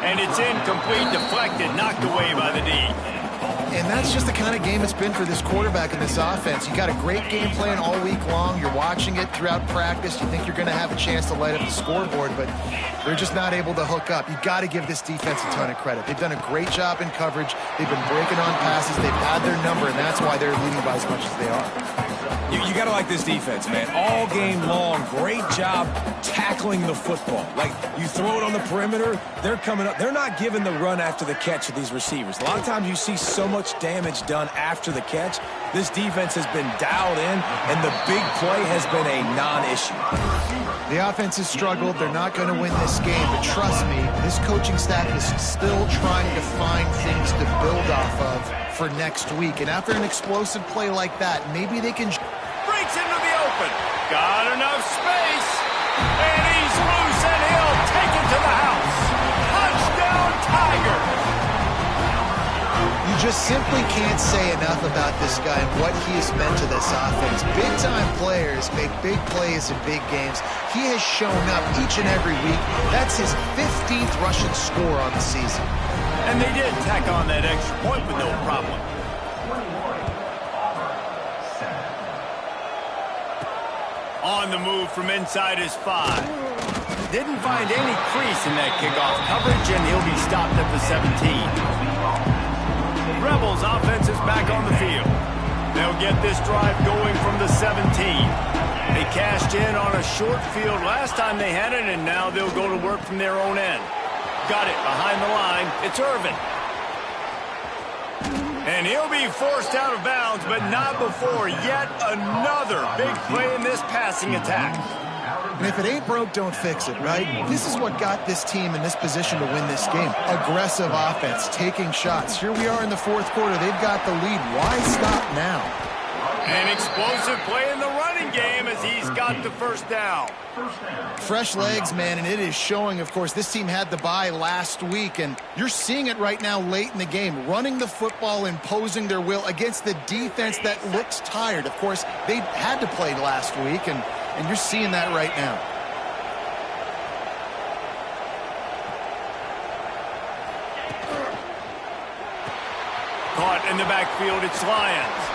And it's incomplete, deflected, knocked away by the D. And that's just the kind of game it's been for this quarterback and this offense. You got a great game plan all week long. You're watching it throughout practice. You think you're going to have a chance to light up the scoreboard, but they're just not able to hook up. You got to give this defense a ton of credit. They've done a great job in coverage. They've been breaking on passes. They've had their number, and that's why they're leading by as much as they are. You got to like this defense, man. All game long, great job tackling the football. Like, you throw it on the perimeter, they're coming up. They're not giving the run after the catch to these receivers. A lot of times you see so much damage done after the catch. This defense has been dialed in, and the big play has been a non-issue. The offense has struggled. They're not going to win this game, but trust me, this coaching staff is still trying to find things to build off of for next week. And after an explosive play like that, maybe they can... Breaks into the open. Got enough space. And he's loose, and he'll take it to the house. Touchdown, Tiger. You just simply can't say enough about this guy and what he has meant to this offense. Big-time players make big plays in big games. He has shown up each and every week. That's his 15th rushing score on the season. And they did tack on that extra point with no problem. On the move from inside his 5. Didn't find any crease in that kickoff coverage, and he'll be stopped at the 17. Rebels offense is back on the field. They'll get this drive going from the 17. They cashed in on a short field last time they had it, and now they'll go to work from their own end. Got it behind the line. It's Irvin. And he'll be forced out of bounds, but not before yet another big play in this passing attack. And if it ain't broke, don't fix it, right? This is what got this team in this position to win this game. Aggressive offense, taking shots. Here we are in the fourth quarter. They've got the lead. Why stop now? An explosive play in the running game as he's got the first down. Fresh legs, man, and it is showing. Of course, this team had the bye last week, and you're seeing it right now late in the game. Running the football, imposing their will against the defense that looks tired. Of course, they had to play last week, and you're seeing that right now. Caught in the backfield, it's Lions.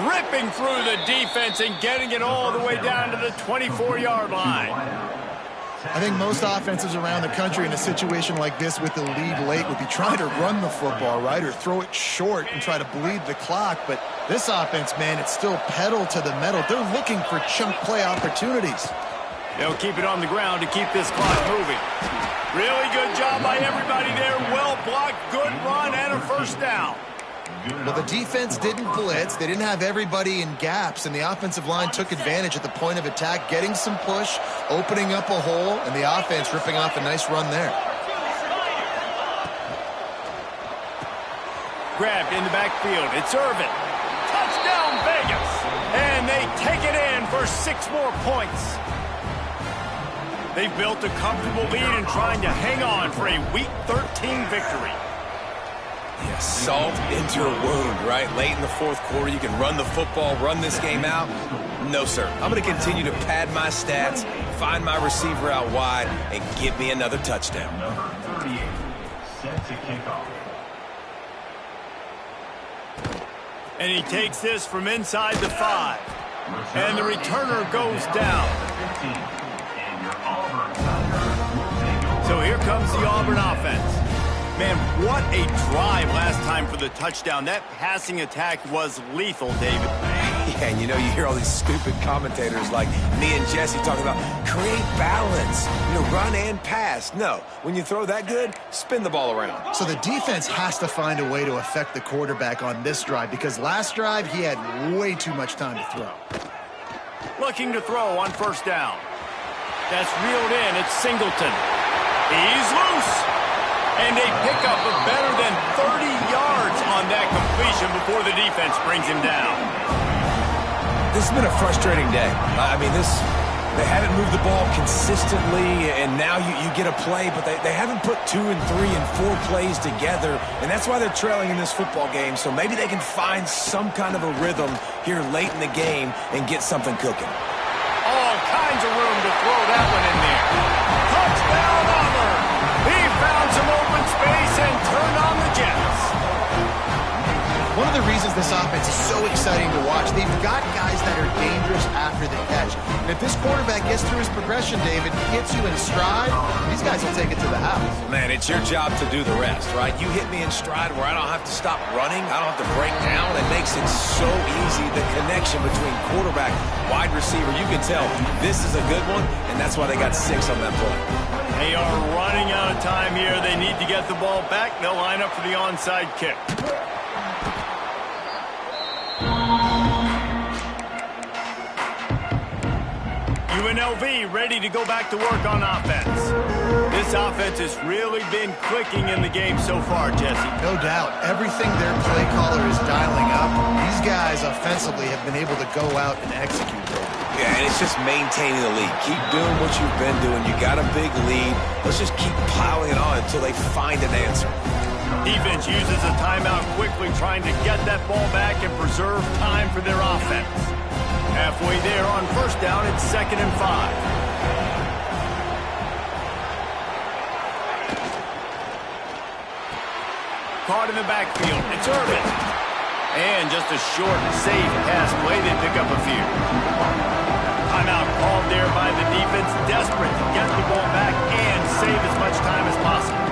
Ripping through the defense and getting it all the way down to the 24-yard line. I think most offenses around the country in a situation like this with the lead late would be trying to run the football, right, or throw it short and try to bleed the clock. But this offense, man, it's still pedal to the metal. They're looking for chunk play opportunities. They'll keep it on the ground to keep this clock moving. Really good job by everybody there. Well blocked, good run, and a first down. Well, the defense didn't blitz. They didn't have everybody in gaps, and the offensive line took advantage at the point of attack, getting some push, opening up a hole, and the offense ripping off a nice run there. grabbed in the backfield. It's Irvin. Touchdown, Vegas. And they take it in for 6 more points. They've built a comfortable lead and trying to hang on for a Week 13 victory. Yeah, salt into a wound, right? Late in the fourth quarter, you can run the football, run this game out. No, sir. I'm going to continue to pad my stats, find my receiver out wide, and give me another touchdown. Number 38, set to kick off. And he takes this from inside the 5. And the returner goes down. So here comes the Auburn offense. Man, what a drive last time for the touchdown. That passing attack was lethal, David. Yeah, and you know, you hear all these stupid commentators like me and Jesse talking about create balance, run and pass. No, when you throw that good, spin the ball around. So the defense has to find a way to affect the quarterback on this drive because last drive he had way too much time to throw. Looking to throw on first down. That's reeled in. It's Singleton. He's loose. And they pick up a better than 30 yards on that completion before the defense brings him down. This has been a frustrating day. I mean, they haven't moved the ball consistently, and now you get a play, but they haven't put 2 and 3 and 4 plays together, and that's why they're trailing in this football game. So maybe they can find some kind of a rhythm here late in the game and get something cooking. All kinds of room to throw that one in there. Touchdown, Auburn! He found some open space and turned on the Jets. One of the reasons this offense is so exciting to watch, they've got guys that are dangerous after the catch. And if this quarterback gets through his progression, David, hits you in stride, these guys will take it to the house. Man, it's your job to do the rest, right? You hit me in stride where I don't have to stop running. I don't have to break down. It makes it so easy, the connection between quarterback, wide receiver. You can tell this is a good one, and that's why they got 6 on that play. They are running out of time here. They need to get the ball back. They'll line up for the onside kick. UNLV ready to go back to work on offense. This offense has really been clicking in the game so far, Jesse. No doubt. Everything their play caller is dialing up, these guys offensively have been able to go out and execute them. Yeah, and it's just maintaining the lead. Keep doing what you've been doing. You got a big lead. Let's just keep piling it on until they find an answer. Defense uses a timeout quickly, trying to get that ball back and preserve time for their offense. Halfway there on first down, it's 2nd and 5. Caught in the backfield. It's Irvin. And just a short, safe pass play. They pick up a few. Timeout called there by the defense, desperate to get the ball back and save as much time as possible.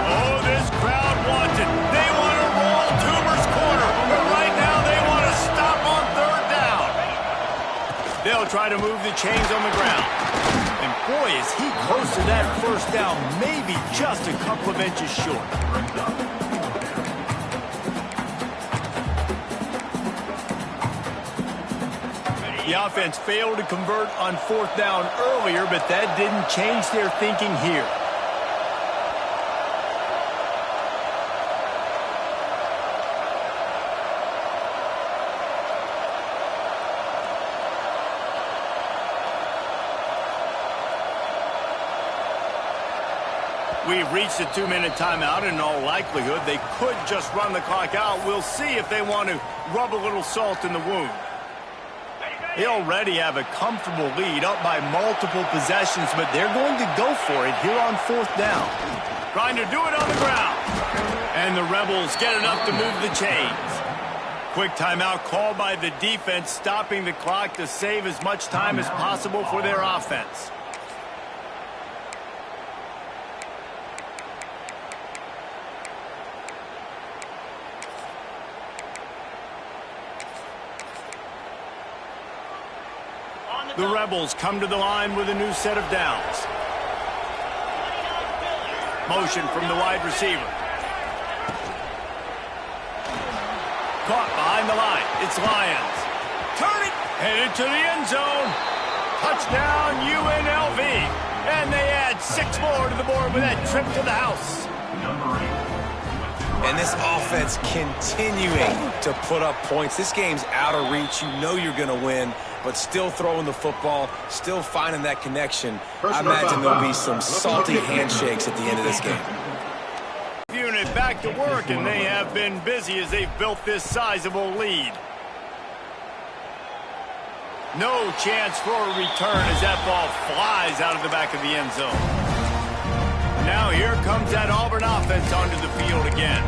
Oh, this crowd wants it. They want to roll Toomer's corner, but right now they want to stop on 3rd down. They'll try to move the chains on the ground. And boy, is he close to that first down, maybe just a couple of inches short. The offense failed to convert on 4th down earlier, but that didn't change their thinking here. We've reached a 2-minute timeout, and in all likelihood, they could just run the clock out. We'll see if they want to rub a little salt in the wound. They already have a comfortable lead, up by multiple possessions, but they're going to go for it here on 4th down. Trying to do it on the ground. And the Rebels get enough to move the chains. Quick timeout called by the defense, stopping the clock to save as much time as possible for their offense. The Rebels come to the line with a new set of downs. Motion from the wide receiver. Caught behind the line. It's Lions. Turning, headed to the end zone. Touchdown, UNLV. And they add 6 more to the board with that trip to the house. And this offense continuing to put up points. This game's out of reach. You know you're going to win, but still throwing the football, still finding that connection. I imagine there'll be some salty handshakes at the end of this game. Unit back to work, and they have been busy as they've built this sizable lead. No chance for a return as that ball flies out of the back of the end zone. Now here comes that Auburn offense onto the field again.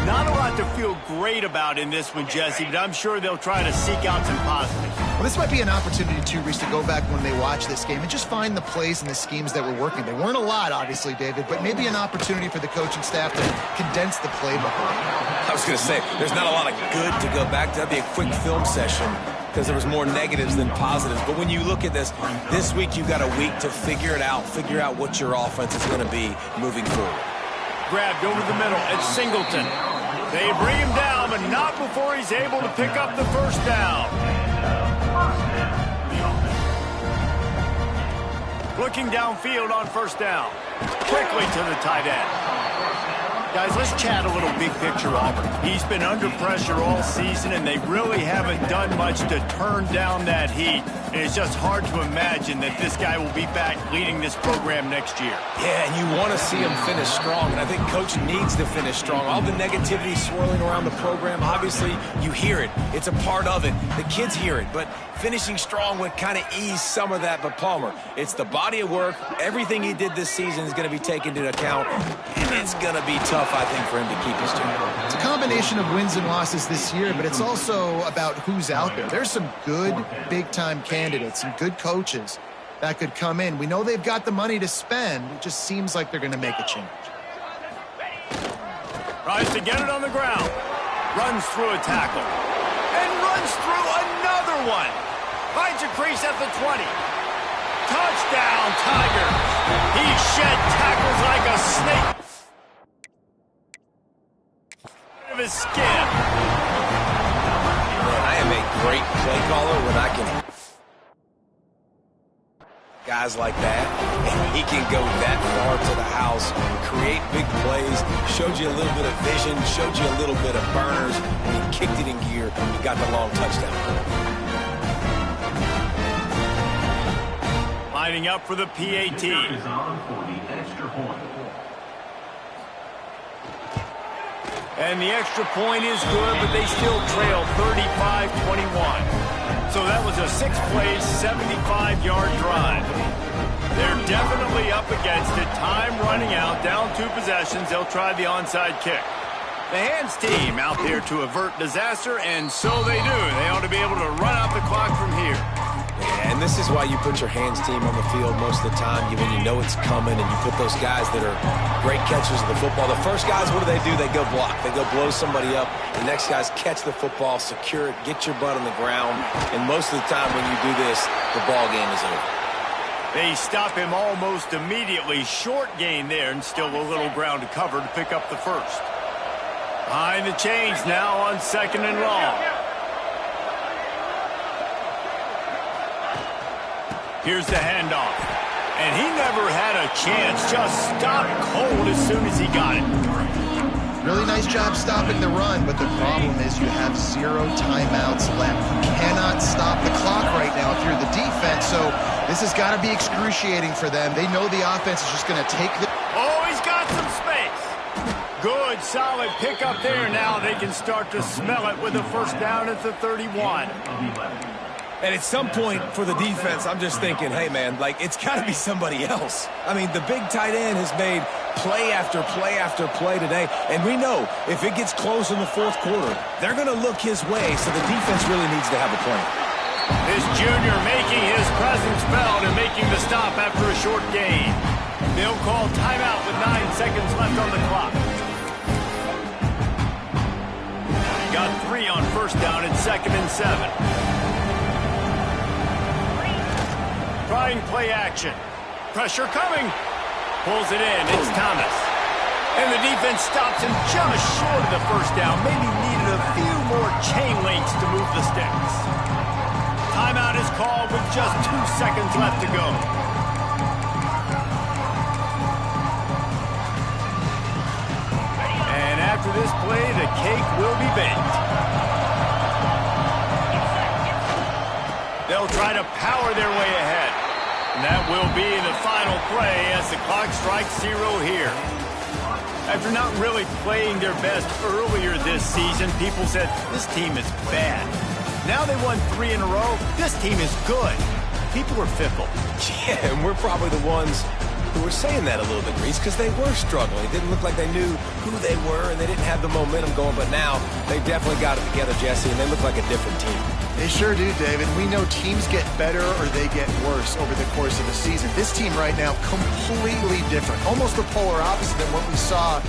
Not a lot to feel great about in this one, Jesse, but I'm sure they'll try to seek out some positives. Well, this might be an opportunity, too, Reese, to go back when they watch this game and just find the plays and the schemes that were working. They weren't a lot, obviously, David, but maybe an opportunity for the coaching staff to condense the playbook. I was going to say, there's not a lot of good to go back to. That'd be a quick film session because there was more negatives than positives. But when you look at this week you've got a week to figure it out, figure out what your offense is going to be moving forward. Grabbed over the middle. It's Singleton. They bring him down, but not before he's able to pick up the first down. Looking downfield on first down. Quickly to the tight end. Guys, let's chat a little big picture Auburn. He's been under pressure all season, and they really haven't done much to turn down that heat. And it's just hard to imagine that this guy will be back leading this program next year. Yeah, and you want to see him finish strong, and I think Coach needs to finish strong. All the negativity swirling around the program, obviously, you hear it. It's a part of it. The kids hear it, but finishing strong would kind of ease some of that. But Palmer, it's the body of work. Everything he did this season is going to be taken into account, and it's going to be tough, I think, for him to keep his job. It's a combination of wins and losses this year, but it's also about who's out there. There's some good big-time candidates, some good coaches that could come in. We know they've got the money to spend. It just seems like they're going to make a change. Tries to get it on the ground. Runs through a tackle. And runs through another one. Finds a crease at the 20. Touchdown, Tigers. He shed tackles like a snake. Of his skin. Man, I am a great play caller when I can guys like that, and he can go that far to the house, create big plays, showed you a little bit of vision, showed you a little bit of burners, and he kicked it in gear. He got the long touchdown. Lining up for the PAT. And the extra point is good, but they still trail 35-21. So that was a 6-play, 75-yard drive. They're definitely up against it. Time running out, down 2 possessions. They'll try the onside kick. The Hands team out there to avert disaster, and so they do. They ought to be able to run out the clock from here. Yeah, and this is why you put your Hands team on the field most of the time when you know it's coming, and you put those guys that are great catchers of the football. The first guys, what do? They go block. They go blow somebody up. The next guys catch the football, secure it, get your butt on the ground, and most of the time when you do this, the ball game is over. They stop him almost immediately. Short gain there, and still a little ground to cover to pick up the first. Behind the chains now on 2nd and long. Here's the handoff. And he never had a chance. Just stopped cold as soon as he got it. Really nice job stopping the run, but the problem is you have 0 timeouts left. You cannot stop the clock right now if you're the defense, so this has got to be excruciating for them. They know the offense is just going to take the... Oh, he's got some space. Good, solid pickup there. Now they can start to smell it with a first down at the 31. And at some point for the defense, I'm just thinking, hey, man, like, it's got to be somebody else. I mean, the big tight end has made play after play after play today. And we know if it gets close in the 4th quarter, they're going to look his way, so the defense really needs to have a plan. This junior making his presence felt and making the stop after a short gain. They'll call timeout with 9 seconds left on the clock. Got 3 on first down and 2nd and 7. Trying play action. Pressure coming. Pulls it in. It's Thomas. And the defense stops him just short of the first down. Maybe needed a few more chain links to move the sticks. Timeout is called with just 2 seconds left to go. after this play, the cake will be baked. They'll try to power their way ahead. And that will be the final play as the clock strikes 0 here. After not really playing their best earlier this season, people said, this team is bad. Now they won 3 in a row. This team is good. People are fickle. Yeah, and we're probably the ones who were saying that a little bit, Reese, because they were struggling. It didn't look like they knew who they were, and they didn't have the momentum going. But now they definitely got it together, Jesse, and they look like a different team. They sure do, David. We know teams get better or they get worse over the course of the season. This team right now, completely different. Almost the polar opposite than what we saw